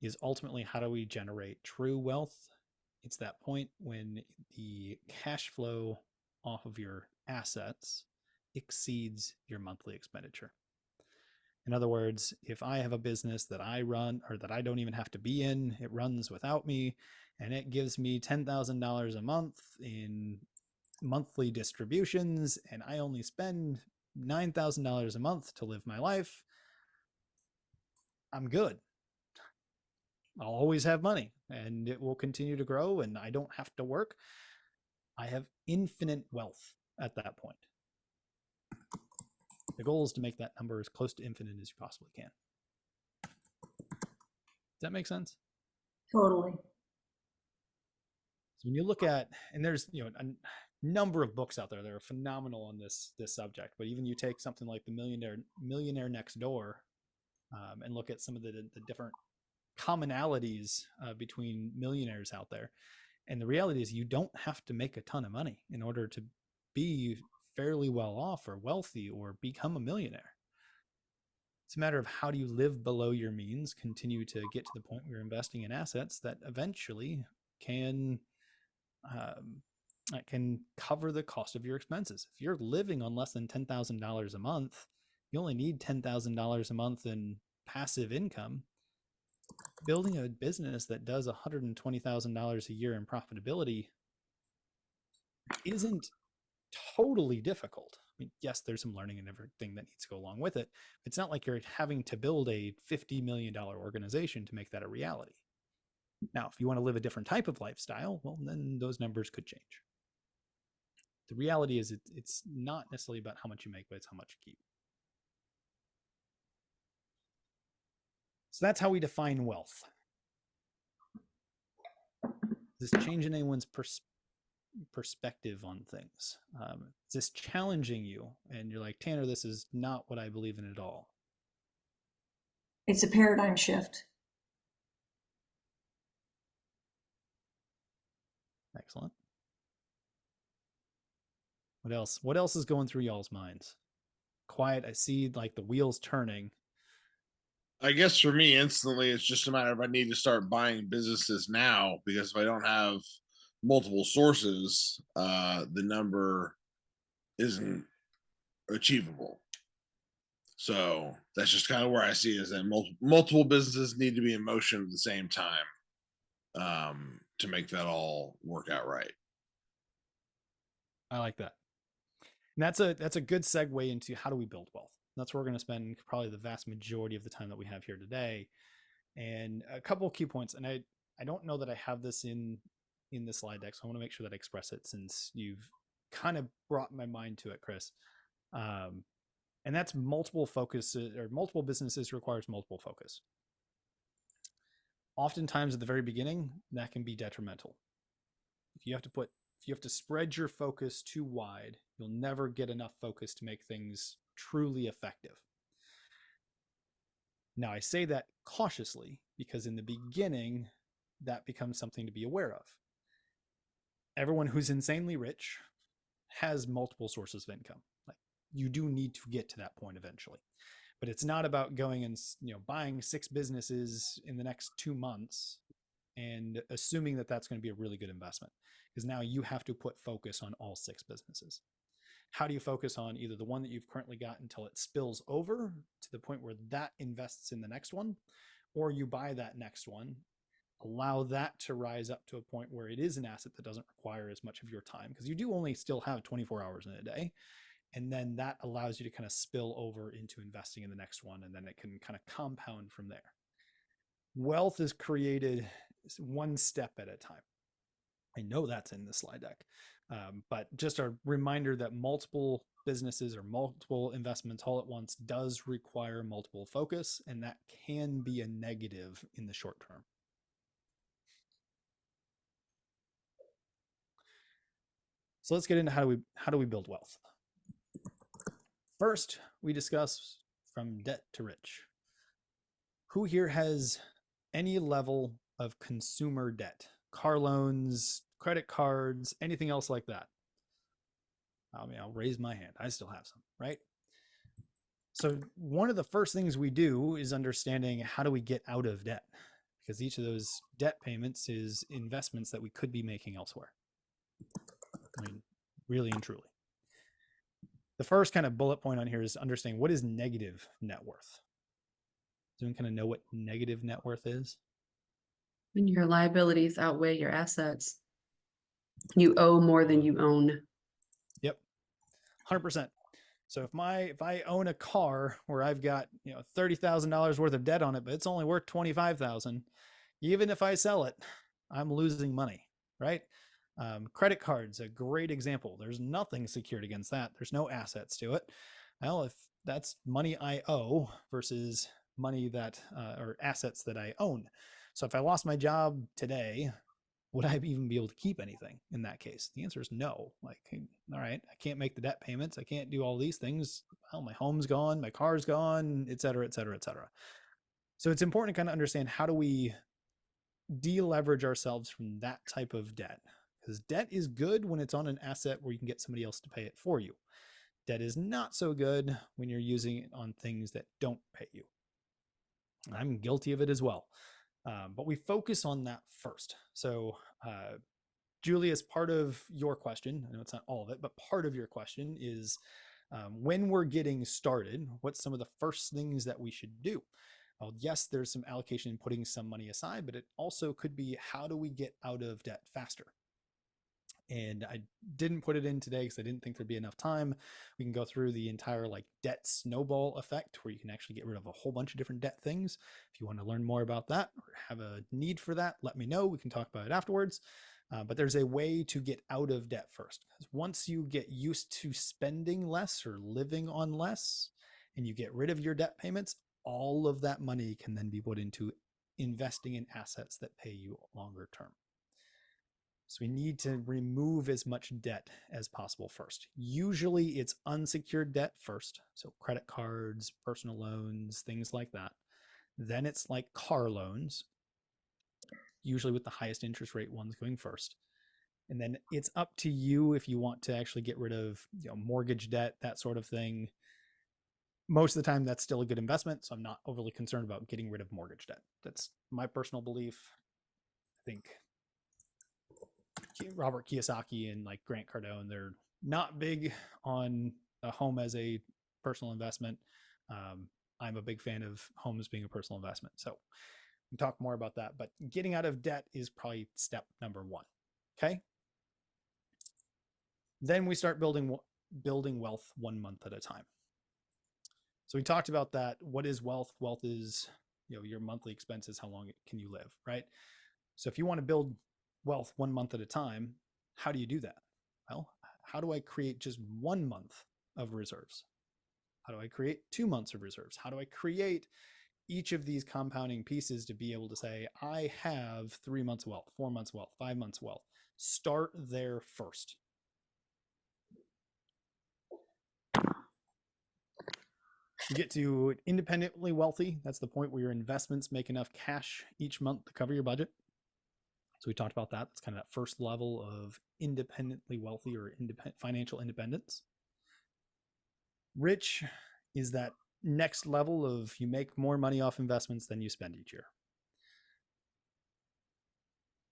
is ultimately how do we generate true wealth? It's that point when the cash flow off of your assets exceeds your monthly expenditure. In other words, if I have a business that I run or that I don't even have to be in, it runs without me, and it gives me $10,000 a month in monthly distributions, and I only spend $9,000 a month to live my life, I'm good. I'll always have money and it will continue to grow and I don't have to work. I have infinite wealth at that point. The goal is to make that number as close to infinite as you possibly can. Does that make sense? Totally. So when you look at, and there's a number of books out there that are phenomenal on this subject, but even you take something like the Millionaire Next Door, and look at some of the different commonalities between millionaires out there. And the reality is you don't have to make a ton of money in order to be fairly well off or wealthy or become a millionaire. It's a matter of how do you live below your means, continue to get to the point where you're investing in assets that eventually can cover the cost of your expenses. If you're living on less than $10,000 a month, you only need $10,000 a month in passive income. Building a business that does $120,000 a year in profitability isn't totally difficult. I mean, yes, there's some learning and everything that needs to go along with it. It's not like you're having to build a $50 million organization to make that a reality. Now, if you want to live a different type of lifestyle, well, then those numbers could change. The reality is it's not necessarily about how much you make, but it's how much you keep. So that's how we define wealth. Does this change anyone's perspective on things? Is this challenging you? And you're like, Tanner, this is not what I believe in at all. It's a paradigm shift. Excellent. What else? What else is going through y'all's minds? Quiet. I see like the wheels turning. I guess for me, instantly, it's just a matter of I need to start buying businesses now, because if I don't have multiple sources, the number isn't achievable. So that's just kind of where I see it, is that multiple businesses need to be in motion at the same time, to make that all work out right. I like that. And that's a good segue into how do we build wealth. That's where we're going to spend probably the vast majority of the time that we have here today. And a couple of key points. And I don't know that I have this in the slide deck, so I want to make sure that I express it since you've kind of brought my mind to it, Chris. And that's multiple focus, or multiple businesses requires multiple focus. Oftentimes at the very beginning, that can be detrimental. If you have to spread your focus too wide, you'll never get enough focus to make things truly effective. Now, I say that cautiously because in the beginning, that becomes something to be aware of. Everyone who's insanely rich has multiple sources of income. Like, you do need to get to that point eventually. But it's not about going and buying 6 businesses in the next 2 months and assuming that that's going to be a really good investment, because now you have to put focus on all 6 businesses. How do you focus on either the one that you've currently got until it spills over to the point where that invests in the next one, or you buy that next one, allow that to rise up to a point where it is an asset that doesn't require as much of your time, because you do only still have 24 hours in a day. And then that allows you to kind of spill over into investing in the next one, and then it can kind of compound from there. Wealth is created one step at a time. I know that's in the slide deck, but just a reminder that multiple businesses or multiple investments all at once does require multiple focus, and that can be a negative in the short term. So let's get into how do we build wealth. First, we discuss from debt to rich. Who here has any level of consumer debt? Car loans, credit cards, anything else like that? I mean, I'll raise my hand. I still have some, right? So one of the first things we do is understanding how do we get out of debt? Because each of those debt payments is investments that we could be making elsewhere. I mean, really and truly. The first kind of bullet point on here is understanding what is negative net worth. Does anyone kind of know what negative net worth is? When your liabilities outweigh your assets, you owe more than you own. Yep, 100%. So if I own a car where I've got $30,000 worth of debt on it, but it's only worth 25,000, even if I sell it, I'm losing money, right? Credit cards, a great example. There's nothing secured against that. There's no assets to it. Well, if that's money I owe versus money that or assets that I own. So if I lost my job today, would I even be able to keep anything in that case? The answer is no. Like, all right, I can't make the debt payments. I can't do all these things. Well, my home's gone, my car's gone, et cetera, et cetera, et cetera. So it's important to kind of understand, how do we deleverage ourselves from that type of debt? Because debt is good when it's on an asset where you can get somebody else to pay it for you. Debt is not so good when you're using it on things that don't pay you. I'm guilty of it as well. But we focus on that first. So, Julie, as part of your question, I know it's not all of it, but part of your question is, when we're getting started, what's some of the first things that we should do? Well, yes, there's some allocation and putting some money aside, but it also could be, how do we get out of debt faster? And I didn't put it in today because I didn't think there'd be enough time. We can go through the entire like debt snowball effect, where you can actually get rid of a whole bunch of different debt things. If you want to learn more about that or have a need for that, let me know. We can talk about it afterwards. But there's a way to get out of debt first. Because once you get used to spending less or living on less, and you get rid of your debt payments, all of that money can then be put into investing in assets that pay you longer term. So we need to remove as much debt as possible first. Usually it's unsecured debt first. So credit cards, personal loans, things like that. Then it's like car loans, usually with the highest interest rate ones going first. And then it's up to you if you want to actually get rid of mortgage debt, that sort of thing. Most of the time, that's still a good investment. So I'm not overly concerned about getting rid of mortgage debt. That's my personal belief. I think Robert Kiyosaki and like Grant Cardone, they're not big on a home as a personal investment. I'm a big fan of homes being a personal investment. So we can talk more about that, but getting out of debt is probably step number one. Okay. Then we start building wealth 1 month at a time. So we talked about that. What is wealth? Wealth is, your monthly expenses. How long can you live, right? So if you want to build wealth 1 month at a time, how do you do that? Well, how do I create just 1 month of reserves? How do I create 2 months of reserves? How do I create each of these compounding pieces to be able to say, I have 3 months wealth, 4 months wealth, 5 months wealth? Start there first. You get to independently wealthy. That's the point where your investments make enough cash each month to cover your budget. So we talked about that. It's kind of that first level of independently wealthy or financial independence. Rich is that next level of, you make more money off investments than you spend each year.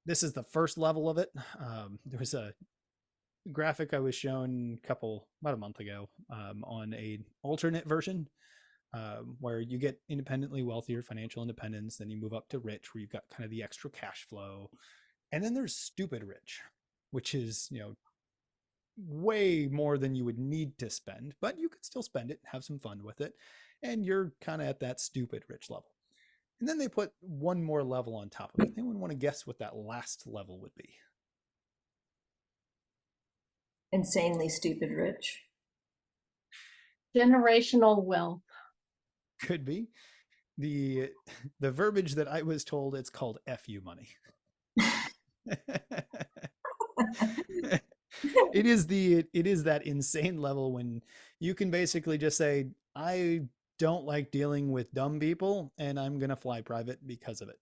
This is the first level of it. There was a graphic I was shown about a month ago on a alternate version where you get independently wealthier, financial independence, then you move up to rich, where you've got kind of the extra cash flow. And then there's stupid rich, which is, way more than you would need to spend, but you could still spend it, have some fun with it. And you're kind of at that stupid rich level. And then they put one more level on top of it. Anyone want to guess what that last level would be? Insanely stupid rich. Generational wealth. Could be. The verbiage that I was told, it's called FU money. It is that insane level when you can basically just say, I don't like dealing with dumb people and I'm going to fly private because of it.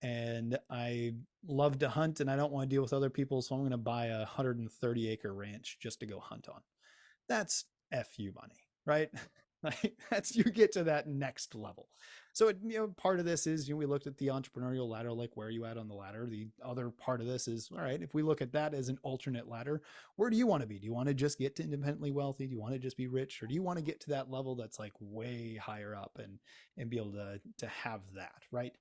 And I love to hunt and I don't want to deal with other people. So I'm going to buy a 130-acre ranch just to go hunt on. That's FU money, right? Right? That's you get to that next level. So part of this is we looked at the entrepreneurial ladder, like where are you at on the ladder? The other part of this is, all right, if we look at that as an alternate ladder, where do you want to be? Do you want to just get to independently wealthy? Do you want to just be rich, or do you want to get to that level that's like way higher up and be able to have that, right?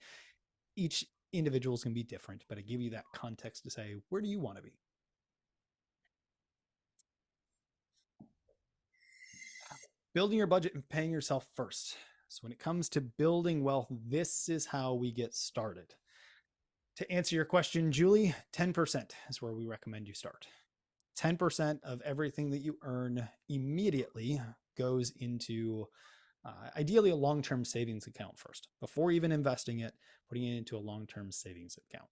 Each individual is going to be different, but I give you that context to say, where do you want to be? Building your budget and paying yourself first. So when it comes to building wealth, this is how we get started. To answer your question, Julie, 10% is where we recommend you start. 10% of everything that you earn immediately goes into ideally a long-term savings account first. Before even investing it, putting it into a long-term savings account.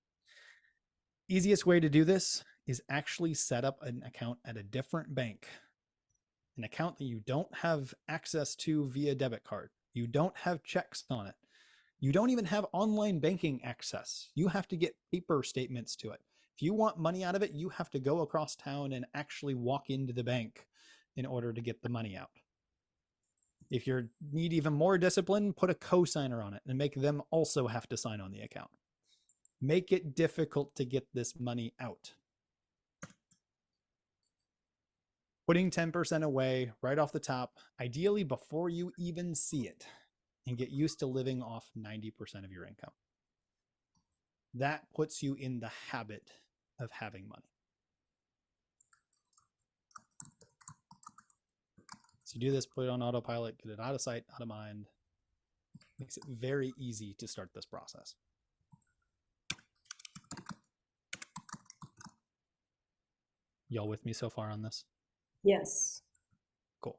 Easiest way to do this is actually set up an account at a different bank. An account that you don't have access to via debit card. You don't have checks on it. You don't even have online banking access. You have to get paper statements to it. If you want money out of it, you have to go across town and actually walk into the bank in order to get the money out. If you need even more discipline, put a cosigner on it and make them also have to sign on the account. Make it difficult to get this money out. Putting 10% away right off the top, ideally before you even see it, and get used to living off 90% of your income. That puts you in the habit of having money. So you do this, put it on autopilot, get it out of sight, out of mind. Makes it very easy to start this process. Y'all with me so far on this? Yes. Cool.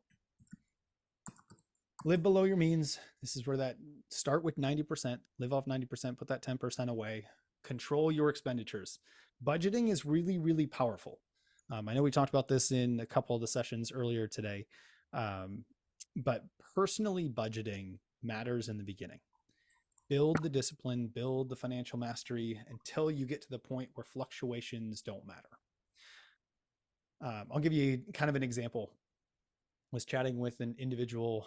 Live below your means. This is where that start with 90%, live off 90%, put that 10% away, control your expenditures. Budgeting is really, really powerful. I know we talked about this in a couple of the sessions earlier today, but personally budgeting matters in the beginning. Build the discipline, build the financial mastery until you get to the point where fluctuations don't matter. I'll give you kind of an example. I was chatting with an individual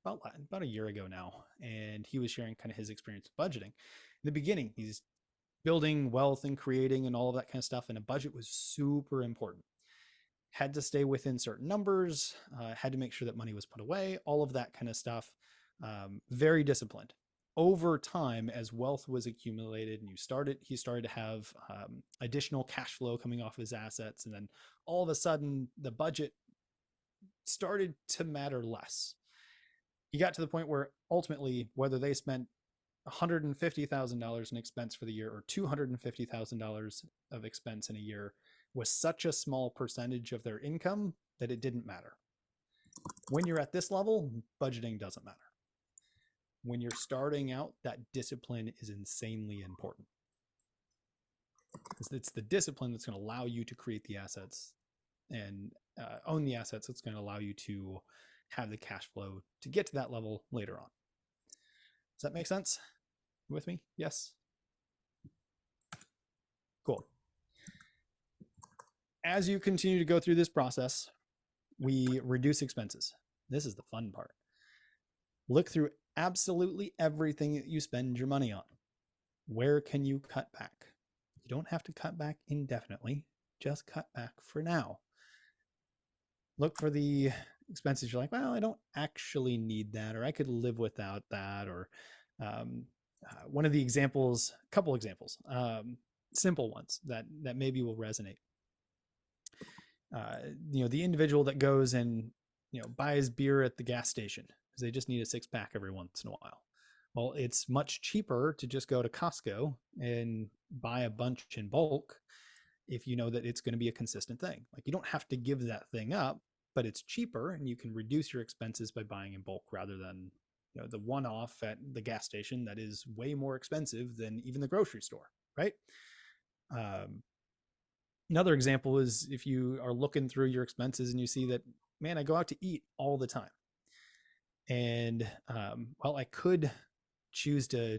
about a year ago now, and he was sharing kind of his experience with budgeting. In the beginning, he's building wealth and creating and all of that kind of stuff, and a budget was super important. Had to stay within certain numbers, had to make sure that money was put away, all of that kind of stuff. Very disciplined. Over time, as wealth was accumulated and he started to have additional cash flow coming off his assets, and then all of a sudden the budget started to matter less. He got to the point where ultimately, whether they spent $150,000 in expense for the year or $250,000 of expense in a year, was such a small percentage of their income that it didn't matter. When you're at this level, budgeting doesn't matter. When you're starting out, that discipline is insanely important. It's the discipline that's going to allow you to create the assets and own the assets. That's going to allow you to have the cash flow to get to that level later on. Does that make sense? You with me? Yes? Cool. As you continue to go through this process, we reduce expenses. This is the fun part. Look through absolutely everything that you spend your money on. Where can you cut back? You don't have to cut back indefinitely. Just cut back for now. Look for the expenses you're like, well, I don't actually need that, or I could live without that, or one of the examples, a couple examples, simple ones that maybe will resonate. The individual that goes and buys beer at the gas station because they just need a 6-pack every once in a while. Well, it's much cheaper to just go to Costco and buy a bunch in bulk if you know that it's going to be a consistent thing. Like, you don't have to give that thing up, but it's cheaper and you can reduce your expenses by buying in bulk rather than the one-off at the gas station that is way more expensive than even the grocery store, right? Another example is if you are looking through your expenses and you see that, man, I go out to eat all the time. And well, I could choose to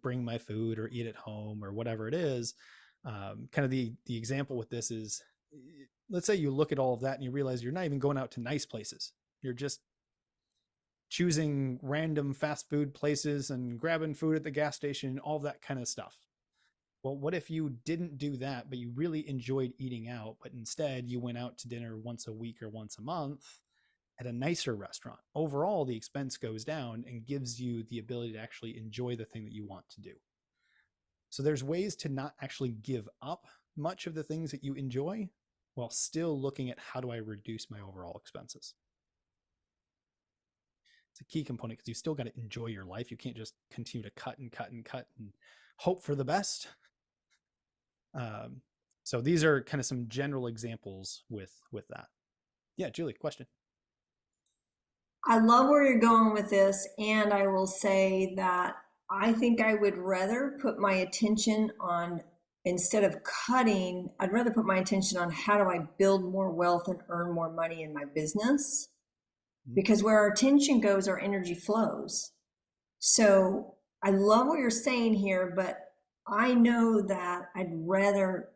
bring my food or eat at home or whatever it is. Kind of the example with this is, let's say you look at all of that and you realize you're not even going out to nice places. You're just choosing random fast food places and grabbing food at the gas station, all that kind of stuff. Well, what if you didn't do that, but you really enjoyed eating out, but instead you went out to dinner once a week or once a month at a nicer restaurant? Overall, the expense goes down and gives you the ability to actually enjoy the thing that you want to do. So there's ways to not actually give up much of the things that you enjoy while still looking at how do I reduce my overall expenses. It's a key component because you still got to enjoy your life. You can't just continue to cut and cut and cut and hope for the best. So these are kind of some general examples with that. Yeah, Julie, question. I love where you're going with this, and I will say that I think I would rather put my attention on, instead of cutting, I'd rather put my attention on how do I build more wealth and earn more money in my business, because where our attention goes, our energy flows. So I love what you're saying here, but I know that I'd rather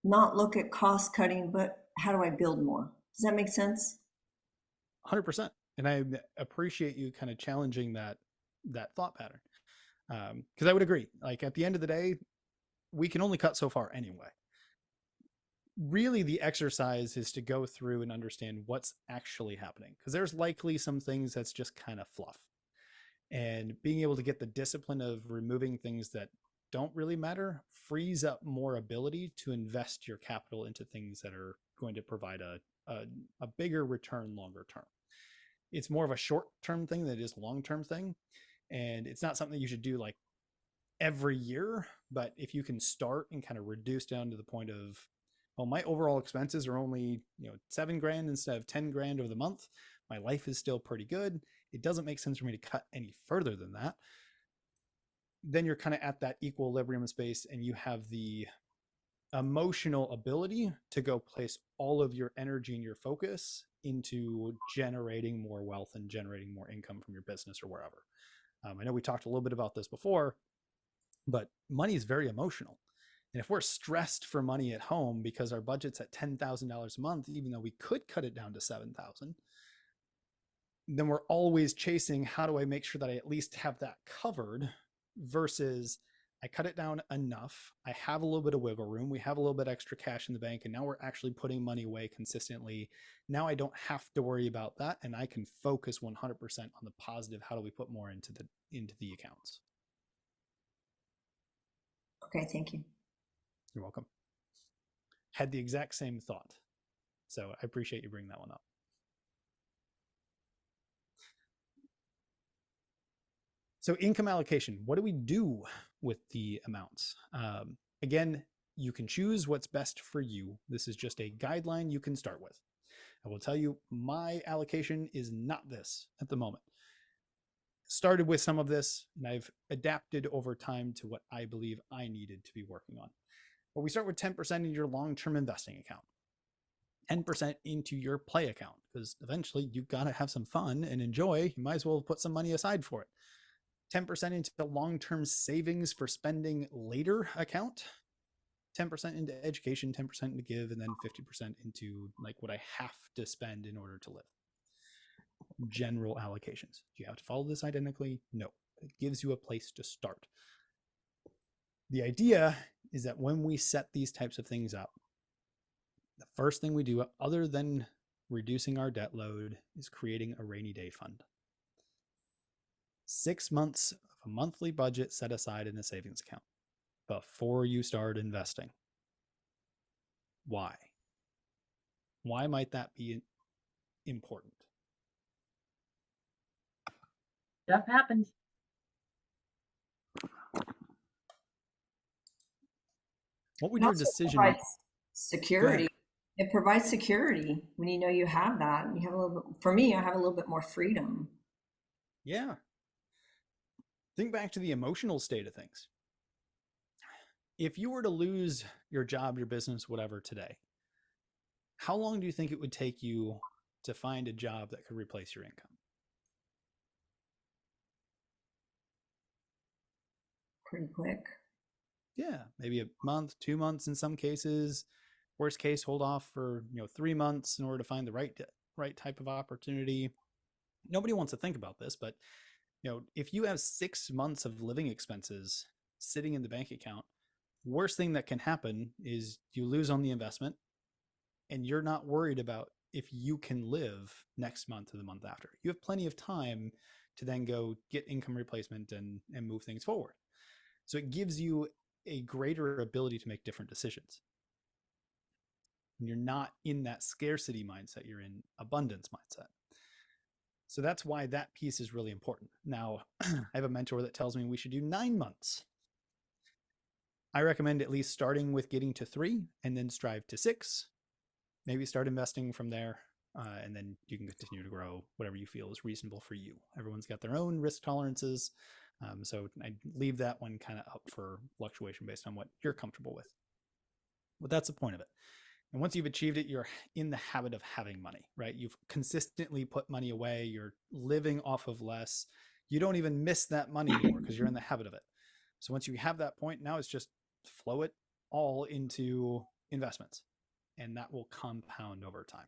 not look at cost cutting, but how do I build more? Does that make sense? 100%. And I appreciate you kind of challenging that thought pattern. Because I would agree, like at the end of the day, we can only cut so far anyway. Really, the exercise is to go through and understand what's actually happening, because there's likely some things that's just kind of fluff. And being able to get the discipline of removing things that don't really matter frees up more ability to invest your capital into things that are going to provide a bigger return longer term. It's more of a short-term thing than it is long-term thing. And it's not something you should do like every year, but if you can start and kind of reduce down to the point of, well, my overall expenses are only, $7,000 instead of 10 grand over the month. My life is still pretty good. It doesn't make sense for me to cut any further than that. Then you're kind of at that equilibrium space, and you have the emotional ability to go place all of your energy and your focus into generating more wealth and generating more income from your business or wherever. I know we talked a little bit about this before, but money is very emotional. And if we're stressed for money at home because our budget's at $10,000 a month, even though we could cut it down to $7,000, then we're always chasing, how do I make sure that I at least have that covered, versus I cut it down enough. I have a little bit of wiggle room. We have a little bit extra cash in the bank, and now we're actually putting money away consistently. Now I don't have to worry about that, and I can focus 100% on the positive. How do we put more into the accounts? Okay, thank you. You're welcome. Had the exact same thought. So I appreciate you bringing that one up. So income allocation, what do we do with the amounts? Again, you can choose what's best for you. This is just a guideline you can start with. I will tell you, my allocation is not this at the moment. Started with some of this, and I've adapted over time to what I believe I needed to be working on. But we start with 10% in your long-term investing account, 10% into your play account, because eventually you've got to have some fun and enjoy. You might as well put some money aside for it. 10% into the long-term savings for spending later account, 10% into education, 10% into give, and then 50% into like what I have to spend in order to live. General allocations. Do you have to follow this identically? No. It gives you a place to start. The idea is that when we set these types of things up, the first thing we do, other than reducing our debt load, is creating a rainy day fund. 6 months of a monthly budget set aside in a savings account before you start investing. Why? Why might that be important? Stuff happens. What would It your also decision? provides security. It provides security when you know you have that. You have a little bit, for me, I have a little bit more freedom. Yeah. Think back to the emotional state of things. If you were to lose your job, your business, whatever today, how long do you think it would take you to find a job that could replace your income? Pretty quick. Yeah, maybe a month, 2 months in some cases. Worst case, hold off for 3 months in order to find the right type of opportunity. Nobody wants to think about this, but if you have 6 months of living expenses sitting in the bank account, worst thing that can happen is you lose on the investment and you're not worried about if you can live next month or the month after. You have plenty of time to then go get income replacement and move things forward. So it gives you a greater ability to make different decisions. And you're not in that scarcity mindset, you're in abundance mindset. So that's why that piece is really important. Now, I have a mentor that tells me we should do 9 months. I recommend at least starting with getting to 3 and then strive to 6. Maybe start investing from there, and then you can continue to grow whatever you feel is reasonable for you. Everyone's got their own risk tolerances. So I leave that one kind of up for fluctuation based on what you're comfortable with. But that's the point of it. And once you've achieved it, you're in the habit of having money, right? You've consistently put money away. You're living off of less. You don't even miss that money anymore because you're in the habit of it. So once you have that point, now it's just flow it all into investments, and that will compound over time.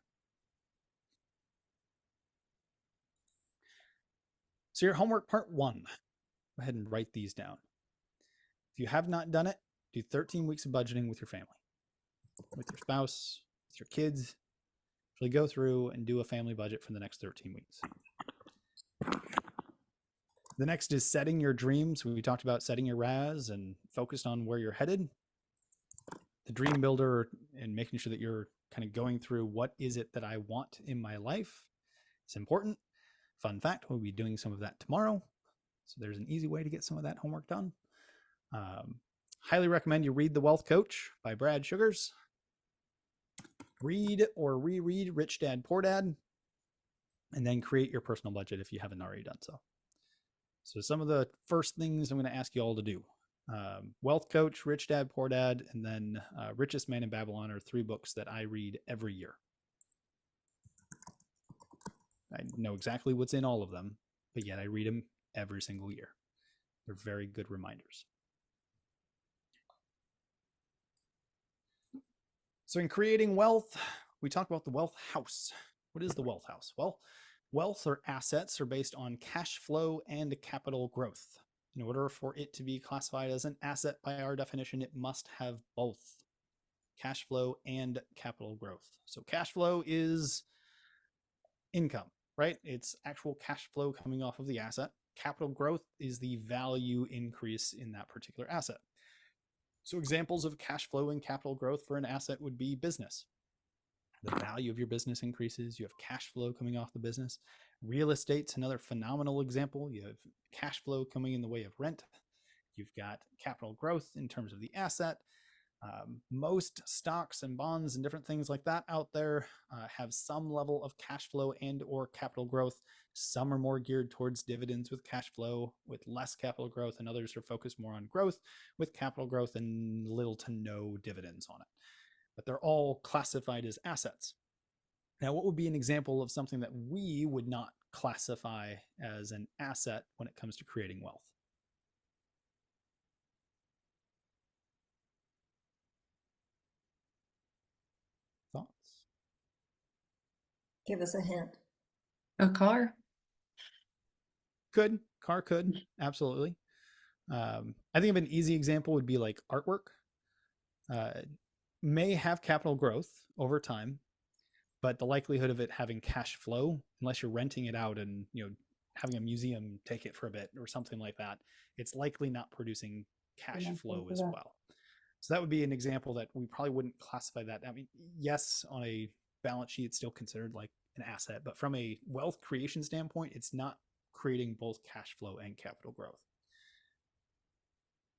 So your homework part 1, go ahead and write these down. If you have not done it, do 13 weeks of budgeting with your family, with your spouse, with your kids. Actually go through and do a family budget for the next 13 weeks. The next is setting your dreams. We talked about setting your RAS and focused on where you're headed. The dream builder and making sure that you're kind of going through what is it that I want in my life. It's important. Fun fact, we'll be doing some of that tomorrow. So there's an easy way to get some of that homework done. Highly recommend you read The Wealth Coach by Brad Sugars. Read or reread Rich Dad, Poor Dad, and then create your personal budget if you haven't already done so. So some of the first things I'm going to ask you all to do. Wealth Coach, Rich Dad, Poor Dad, and then Richest Man in Babylon are 3 books that I read every year. I know exactly what's in all of them, but yet I read them every single year. They're very good reminders. So in creating wealth, we talk about the wealth house. What is the wealth house? Well, wealth or assets are based on cash flow and capital growth. In order for it to be classified as an asset by our definition, it must have both cash flow and capital growth. So cash flow is income, right? It's actual cash flow coming off of the asset. Capital growth is the value increase in that particular asset. So examples of cash flow and capital growth for an asset would be business. The value of your business increases. You have cash flow coming off the business. Real estate's another phenomenal example. You have cash flow coming in the way of rent. You've got capital growth in terms of the asset. Most stocks and bonds and different things like that out there have some level of cash flow and or capital growth. Some are more geared towards dividends with cash flow with less capital growth, and others are focused more on growth with capital growth and little to no dividends on it. But they're all classified as assets. Now, what would be an example of something that we would not classify as an asset when it comes to creating wealth? Thoughts? Give us a hint. A car. Car could, absolutely. I think of an easy example would be like artwork. May have capital growth over time, but the likelihood of it having cash flow, unless you're renting it out and having a museum take it for a bit or something like that, it's likely not producing cash flow as well. So that would be an example that we probably wouldn't classify that. I mean, yes, on a balance sheet, it's still considered like an asset, but from a wealth creation standpoint, it's not creating both cash flow and capital growth.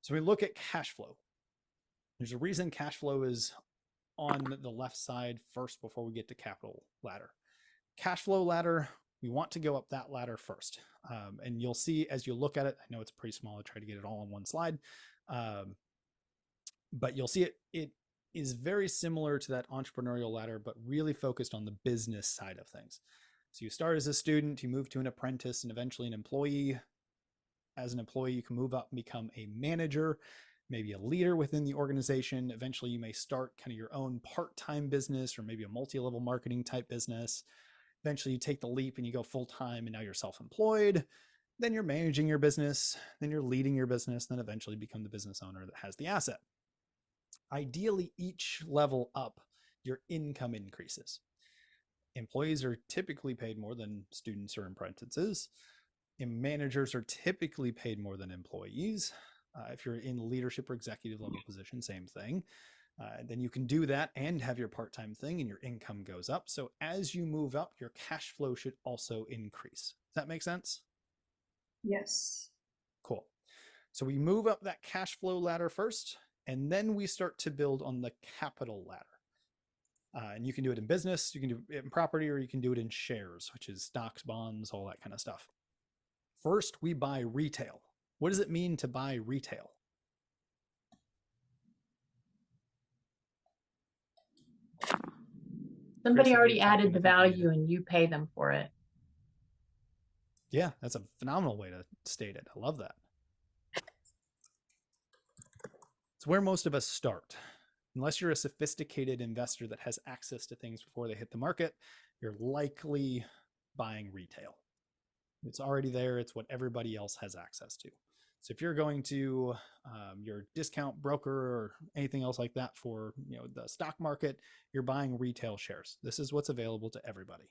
So we look at cash flow. There's a reason cash flow is on the left side first before we get to capital ladder. Cash flow ladder, we want to go up that ladder first. And you'll see as you look at it, I know it's pretty small, I try to get it all on one slide. But you'll see it is very similar to that entrepreneurial ladder, but really focused on the business side of things. So you start as a student, you move to an apprentice and eventually an employee. As an employee, you can move up and become a manager, maybe a leader within the organization. Eventually, you may start kind of your own part-time business or maybe a multi-level marketing type business. Eventually you take the leap and you go full time and now you're self-employed. Then you're managing your business, then you're leading your business, then eventually become the business owner that has the asset. Ideally, each level up, your income increases. Employees are typically paid more than students or apprentices. And managers are typically paid more than employees. If you're in leadership or executive level position, same thing. Then you can do that and have your part-time thing and your income goes up. So as you move up, your cash flow should also increase. Does that make sense? Yes. Cool. So we move up that cash flow ladder first, and then we start to build on the capital ladder. And you can do it in business, you can do it in property, or you can do it in shares, which is stocks, bonds, all that kind of stuff. First, we buy retail. What does it mean to buy retail? Somebody Chris, if already you're talking, added the I think you're value muted. and you pay them for it. Yeah, that's a phenomenal way to state it. I love that. It's where most of us start. Unless you're a sophisticated investor that has access to things before they hit the market, you're likely buying retail. It's already there. It's what everybody else has access to. So if you're going to your discount broker or anything else like that for the stock market, you're buying retail shares. This is what's available to everybody.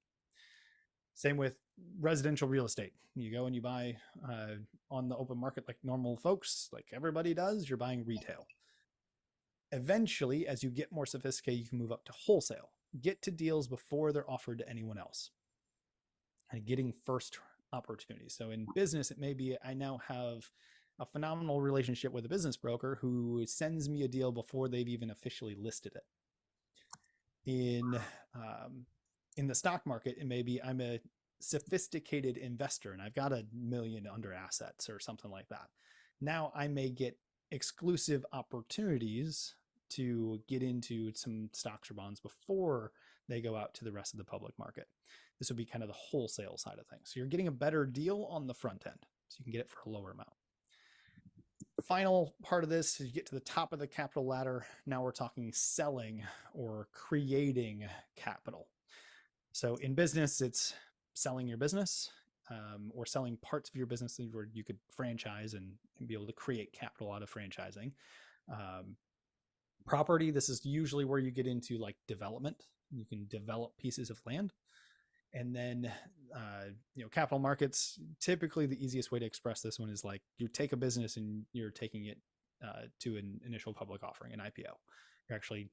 Same with residential real estate. You go and you buy on the open market like normal folks, like everybody does, you're buying retail. Eventually, as you get more sophisticated, you can move up to wholesale, get to deals before they're offered to anyone else, and getting first opportunities. So in business, it may be I now have a phenomenal relationship with a business broker who sends me a deal before they've even officially listed it. In the stock market, it may be I'm a sophisticated investor and I've got $1 million under assets or something like that. Now I may get exclusive opportunities to get into some stocks or bonds before they go out to the rest of the public market. This would be kind of the wholesale side of things. So you're getting a better deal on the front end, so you can get it for a lower amount. Final part of this is you get to the top of the capital ladder. Now we're talking selling or creating capital. So in business, it's selling your business or selling parts of your business where you could franchise and be able to create capital out of franchising. Property, this is usually where you get into like development. You can develop pieces of land. And then, capital markets, typically the easiest way to express this one is like you take a business and you're taking it to an initial public offering, an IPO. You're actually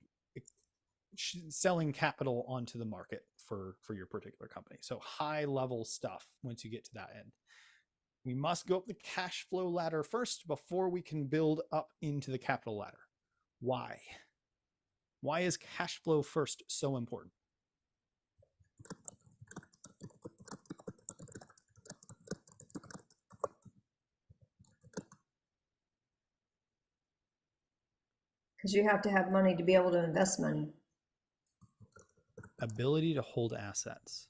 selling capital onto the market for your particular company. So high level stuff once you get to that end. We must go up the cash flow ladder first before we can build up into the capital ladder. Why? Why is cash flow first so important? Because you have to have money to be able to invest money. Ability to hold assets.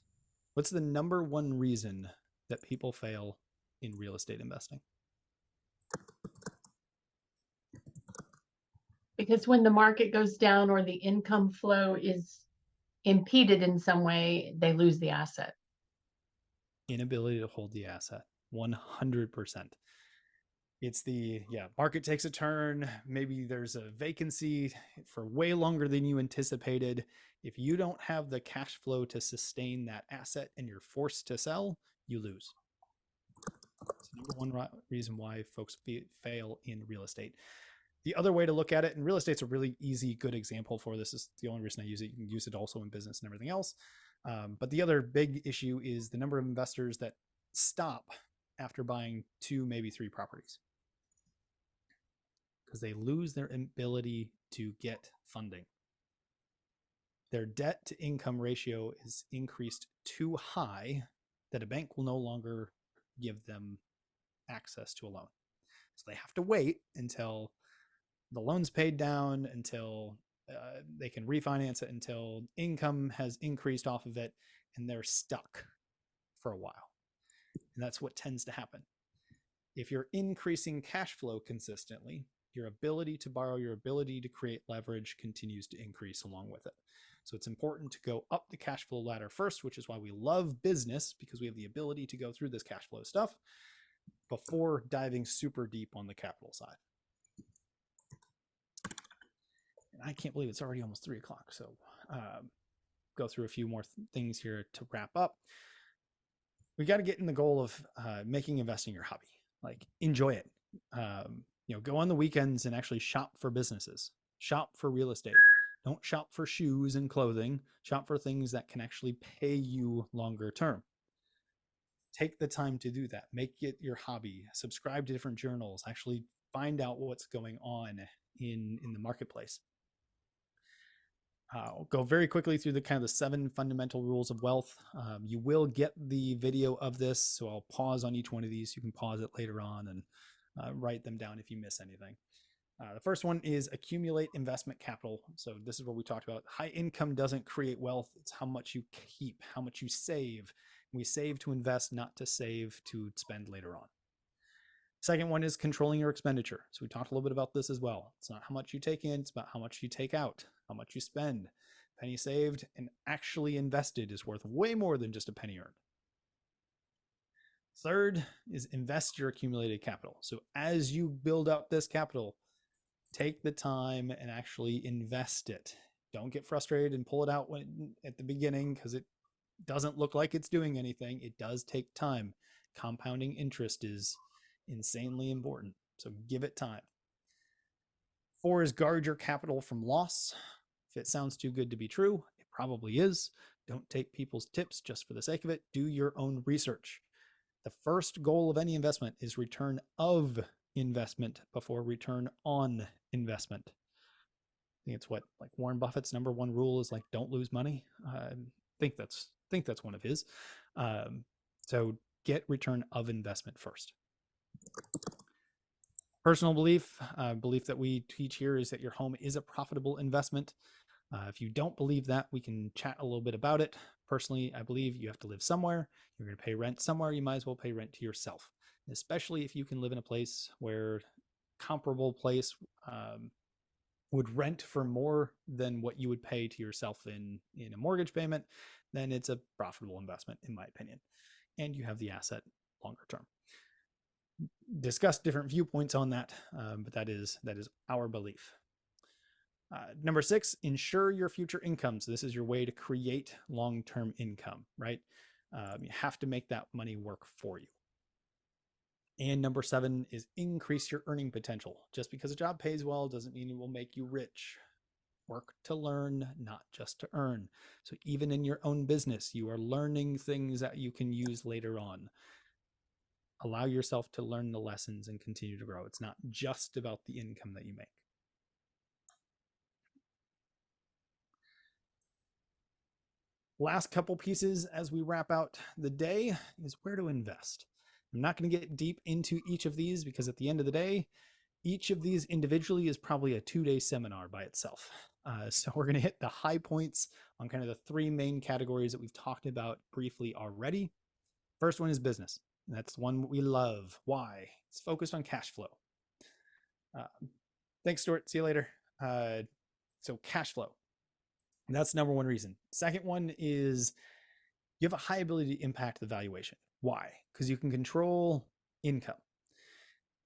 What's the number one reason that people fail in real estate investing? Because when the market goes down or the income flow is impeded in some way, they lose the asset. Inability to hold the asset. 100%. It's market takes a turn. Maybe there's a vacancy for way longer than you anticipated. If you don't have the cash flow to sustain that asset and you're forced to sell, you lose. It's the number one reason why folks fail in real estate. The other way to look at it, and real estate's a really easy, good example for this. Is the only reason I use it. You can use it also in business and everything else. But the other big issue is the number of investors that stop after buying 2, maybe 3 properties, because they lose their ability to get funding. Their debt to income ratio is increased too high that a bank will no longer give them access to a loan. So they have to wait until the loan's paid down, until they can refinance it, until income has increased off of it, and they're stuck for a while. And that's what tends to happen. If you're increasing cash flow consistently, your ability to borrow, your ability to create leverage continues to increase along with it. So it's important to go up the cash flow ladder first, which is why we love business, because we have the ability to go through this cash flow stuff before diving super deep on the capital side. And I can't believe it's already almost 3 o'clock. So go through a few more things here to wrap up. We got to get in the goal of making investing your hobby. Like, enjoy it. Go on the weekends and actually shop for businesses, shop for real estate. Don't shop for shoes and clothing. Shop for things that can actually pay you longer term. Take the time to do that. Make it your hobby. Subscribe to different journals. Actually find out what's going on in the marketplace. I'll go very quickly through the kind of the 7 fundamental rules of wealth. You will get the video of this, so I'll pause on each one of these. You can pause it later on and write them down if you miss anything. The first one is accumulate investment capital. So this is what we talked about. High income doesn't create wealth. It's how much you keep, how much you save. We save to invest, not to save to spend later on. Second one is controlling your expenditure. So we talked a little bit about this as well. It's not how much you take in, it's about how much you take out, how much you spend. Penny saved and actually invested is worth way more than just a penny earned. Third is invest your accumulated capital. So as you build up this capital, take the time and actually invest it. Don't get frustrated and pull it out at the beginning because it doesn't look like it's doing anything. It does take time. Compounding interest is insanely important. So give it time. 4 is guard your capital from loss. If it sounds too good to be true, it probably is. Don't take people's tips just for the sake of it. Do your own research. The first goal of any investment is return of investment before return on investment. I think it's what, like Warren Buffett's number 1 rule is like, don't lose money. I think that's one of his. So get return of investment first. Personal belief that we teach here is that your home is a profitable investment. If you don't believe that, we can chat a little bit about it. Personally, I believe you have to live somewhere. You're going to pay rent somewhere. You might as well pay rent to yourself, especially if you can live in a place where comparable place would rent for more than what you would pay to yourself in a mortgage payment. Then it's a profitable investment, in my opinion, and you have the asset longer term. Discuss different viewpoints on that, but that is our belief. Number 6, ensure your future income. So this is your way to create long-term income, right? You have to make that money work for you. And number 7 is increase your earning potential. Just because a job pays well doesn't mean it will make you rich. Work to learn, not just to earn. So even in your own business, you are learning things that you can use later on. Allow yourself to learn the lessons and continue to grow. It's not just about the income that you make. Last couple pieces as we wrap out the day is where to invest. I'm not going to get deep into each of these because at the end of the day, each of these individually is probably a 2-day seminar by itself. So we're going to hit the high points on kind of the 3 main categories that we've talked about briefly already. First one is business. And that's one we love. Why? It's focused on cash flow. Thanks, Stuart. See you later. So cash flow. That's number 1 reason. Second one is you have a high ability to impact the valuation. Why? Because you can control income.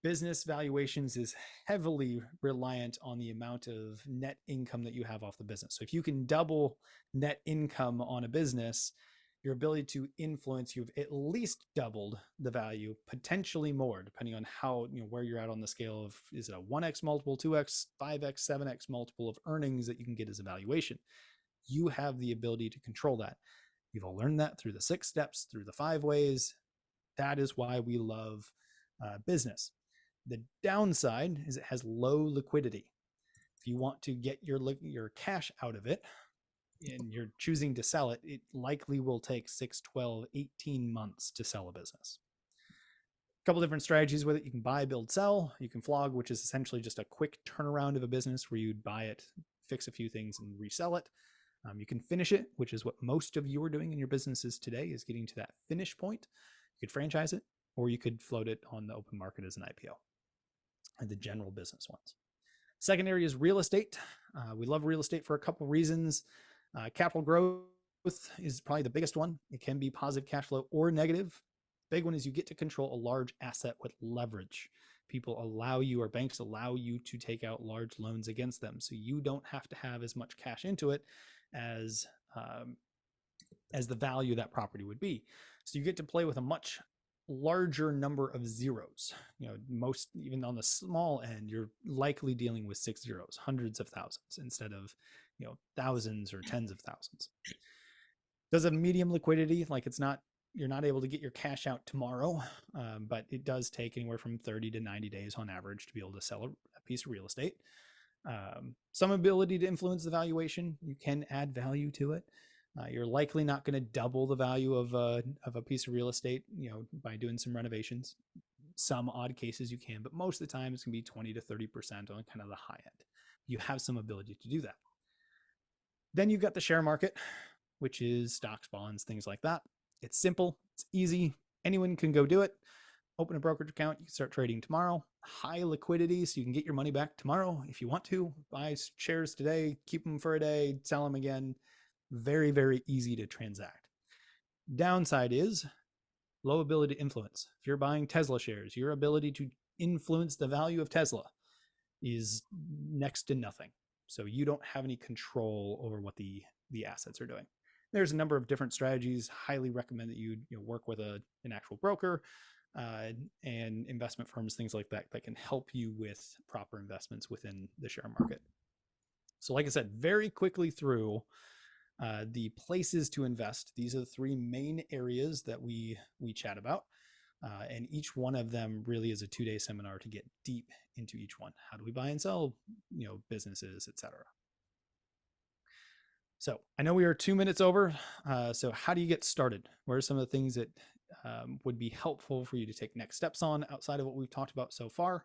Business valuations is heavily reliant on the amount of net income that you have off the business. So if you can double net income on a business, your ability to influence, you've at least doubled the value, potentially more, depending on how, where you're at on the scale of, is it a 1x multiple, 2x, 5x, 7x multiple of earnings that you can get as a valuation. You have the ability to control that. You've all learned that through the 6 steps, through the 5 ways. That is why we love business. The downside is it has low liquidity. If you want to get your cash out of it and you're choosing to sell it, it likely will take 6, 12, 18 months to sell a business. A couple different strategies with it. You can buy, build, sell. You can flog, which is essentially just a quick turnaround of a business where you'd buy it, fix a few things, and resell it. You can finish it, which is what most of you are doing in your businesses today, is getting to that finish point. You could franchise it, or you could float it on the open market as an IPO. and the general business ones. Second area is real estate. We love real estate for a couple reasons. Capital growth is probably the biggest one. It can be positive cash flow or negative. Big one is you get to control a large asset with leverage. People allow you, or banks allow you, to take out large loans against them, so you don't have to have as much cash into it as the value of that property would be. So you get to play with a much larger number of zeros. Most, even on the small end, you're likely dealing with 6 zeros, hundreds of thousands, instead of thousands or tens of thousands. Does have medium liquidity, like you're not able to get your cash out tomorrow, but it does take anywhere from 30 to 90 days on average to be able to sell a piece of real estate. Some ability to influence the valuation. You can add value to it. You're likely not going to double the value of a piece of real estate, by doing some renovations. Some odd cases you can, but most of the time it's going to be 20 to 30% on kind of the high end. You have some ability to do that. Then you've got the share market, which is stocks, bonds, things like that. It's simple, it's easy. Anyone can go do it. Open a brokerage account, you can start trading tomorrow. High liquidity, so you can get your money back tomorrow if you want to. Buy shares today, keep them for a day, sell them again. Very, very easy to transact. Downside is low ability to influence. If you're buying Tesla shares, your ability to influence the value of Tesla is next to nothing. So you don't have any control over what the assets are doing. There's a number of different strategies. Highly recommend that you work with an actual broker and investment firms, things like that, that can help you with proper investments within the share market. So like I said, very quickly through the places to invest. These are the three main areas that we chat about. And each one of them really is a 2-day seminar to get deep into each one. How do we buy and sell, businesses, etc. So I know we are 2 minutes over. So how do you get started? What are some of the things that would be helpful for you to take next steps on outside of what we've talked about so far?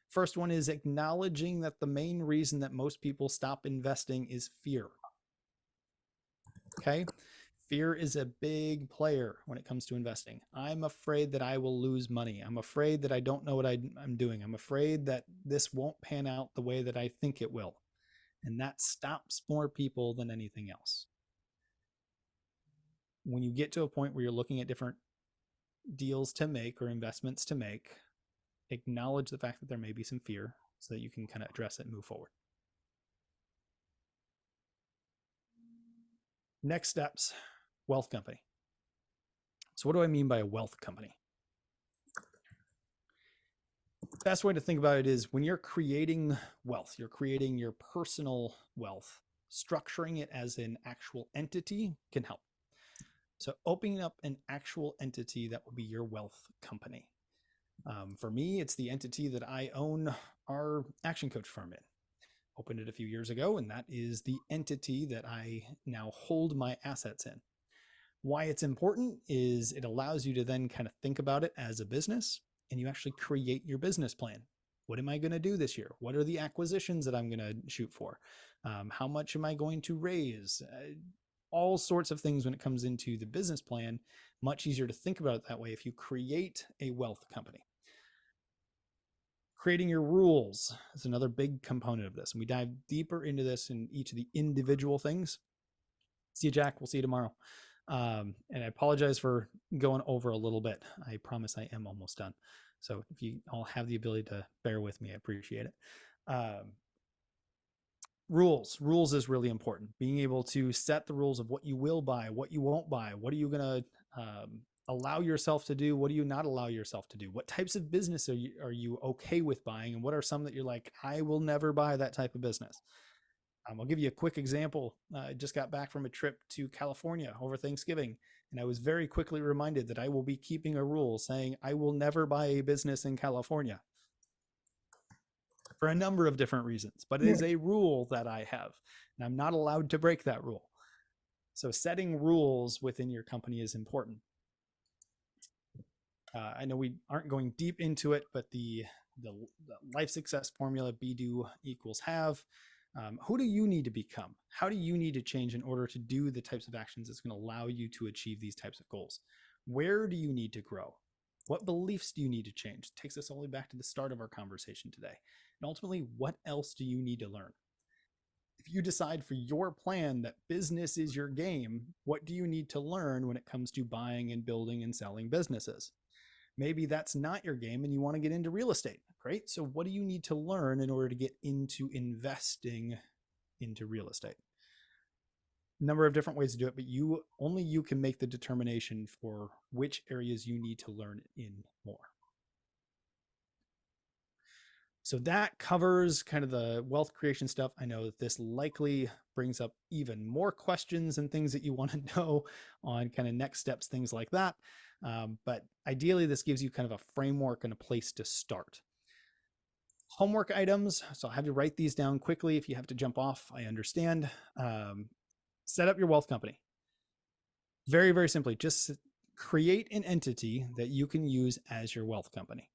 First one is acknowledging that the main reason that most people stop investing is fear. Okay. Fear is a big player when it comes to investing. I'm afraid that I will lose money. I'm afraid that I don't know what I'm doing. I'm afraid that this won't pan out the way that I think it will. And that stops more people than anything else. When you get to a point where you're looking at different deals to make or investments to make, acknowledge the fact that there may be some fear so that you can kind of address it and move forward. Next steps, wealth company. So what do I mean by a wealth company? Best way to think about it is when you're creating wealth, you're creating your personal wealth, structuring it as an actual entity can help. So opening up an actual entity that will be your wealth company. For me, it's the entity that I own our action coach firm in. Opened it a few years ago, and that is the entity that I now hold my assets in. Why it's important is it allows you to then kind of think about it as a business, and you actually create your business plan. What am I going to do this year? What are the acquisitions that I'm going to shoot for? How much am I going to raise? All sorts of things when it comes into the business plan. Much easier to think about it that way if you create a wealth company. Creating your rules is another big component of this. And we dive deeper into this in each of the individual things. See you, Jack. We'll see you tomorrow. And I apologize for going over a little bit. I promise I am almost done. So if you all have the ability to bear with me, I appreciate it. Rules is really important. Being able to set the rules of what you will buy, what you won't buy, what are you going to allow yourself to do, what do you not allow yourself to do, what types of business are you okay with buying, and what are some that you're like, I will never buy that type of business. I'll give you a quick example. I just got back from a trip to California over Thanksgiving, and I was very quickly reminded that I will be keeping a rule saying I will never buy a business in California for a number of different reasons, but it is a rule that I have, and I'm not allowed to break that rule. So setting rules within your company is important. I know we aren't going deep into it, but the life success formula, be, do equals have. Who do you need to become? How do you need to change in order to do the types of actions that's going to allow you to achieve these types of goals? Where do you need to grow? What beliefs do you need to change? It takes us all the way back to the start of our conversation today. And ultimately, what else do you need to learn? If you decide for your plan that business is your game, what do you need to learn when it comes to buying and building and selling businesses? Maybe that's not your game and you want to get into real estate. Great. So, what do you need to learn in order to get into investing into real estate? Number of different ways to do it, but only you can make the determination for which areas you need to learn in more. So that covers kind of the wealth creation stuff. I know that this likely brings up even more questions and things that you want to know on kind of next steps, things like that. But ideally, this gives you kind of a framework and a place to start. Homework items. So I'll have you write these down quickly. If you have to jump off, I understand. Set up your wealth company. Very, very simply, just create an entity that you can use as your wealth company.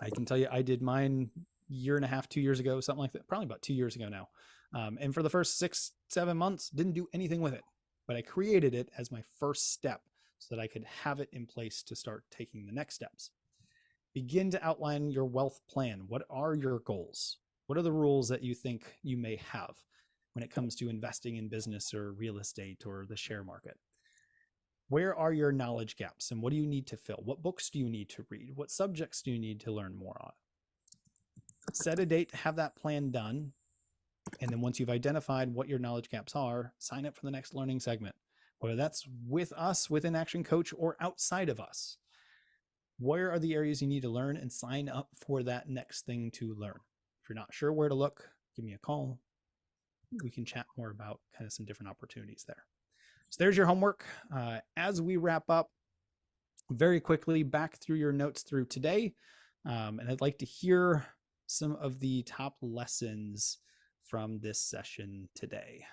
I can tell you, I did mine year and a half, 2 years ago, something like that, probably about 2 years ago now. And for the first 6, 7 months, didn't do anything with it, but I created it as my first step so that I could have it in place to start taking the next steps. Begin to outline your wealth plan. What are your goals? What are the rules that you think you may have when it comes to investing in business or real estate or the share market? Where are your knowledge gaps and what do you need to fill? What books do you need to read? What subjects do you need to learn more on? Set a date, have that plan done. And then once you've identified what your knowledge gaps are, sign up for the next learning segment, whether that's with us, with an action coach, or outside of us. Where are the areas you need to learn, and sign up for that next thing to learn? If you're not sure where to look, give me a call. We can chat more about kind of some different opportunities there. So there's your homework. As we wrap up, very quickly back through your notes through today, and I'd like to hear some of the top lessons from this session today.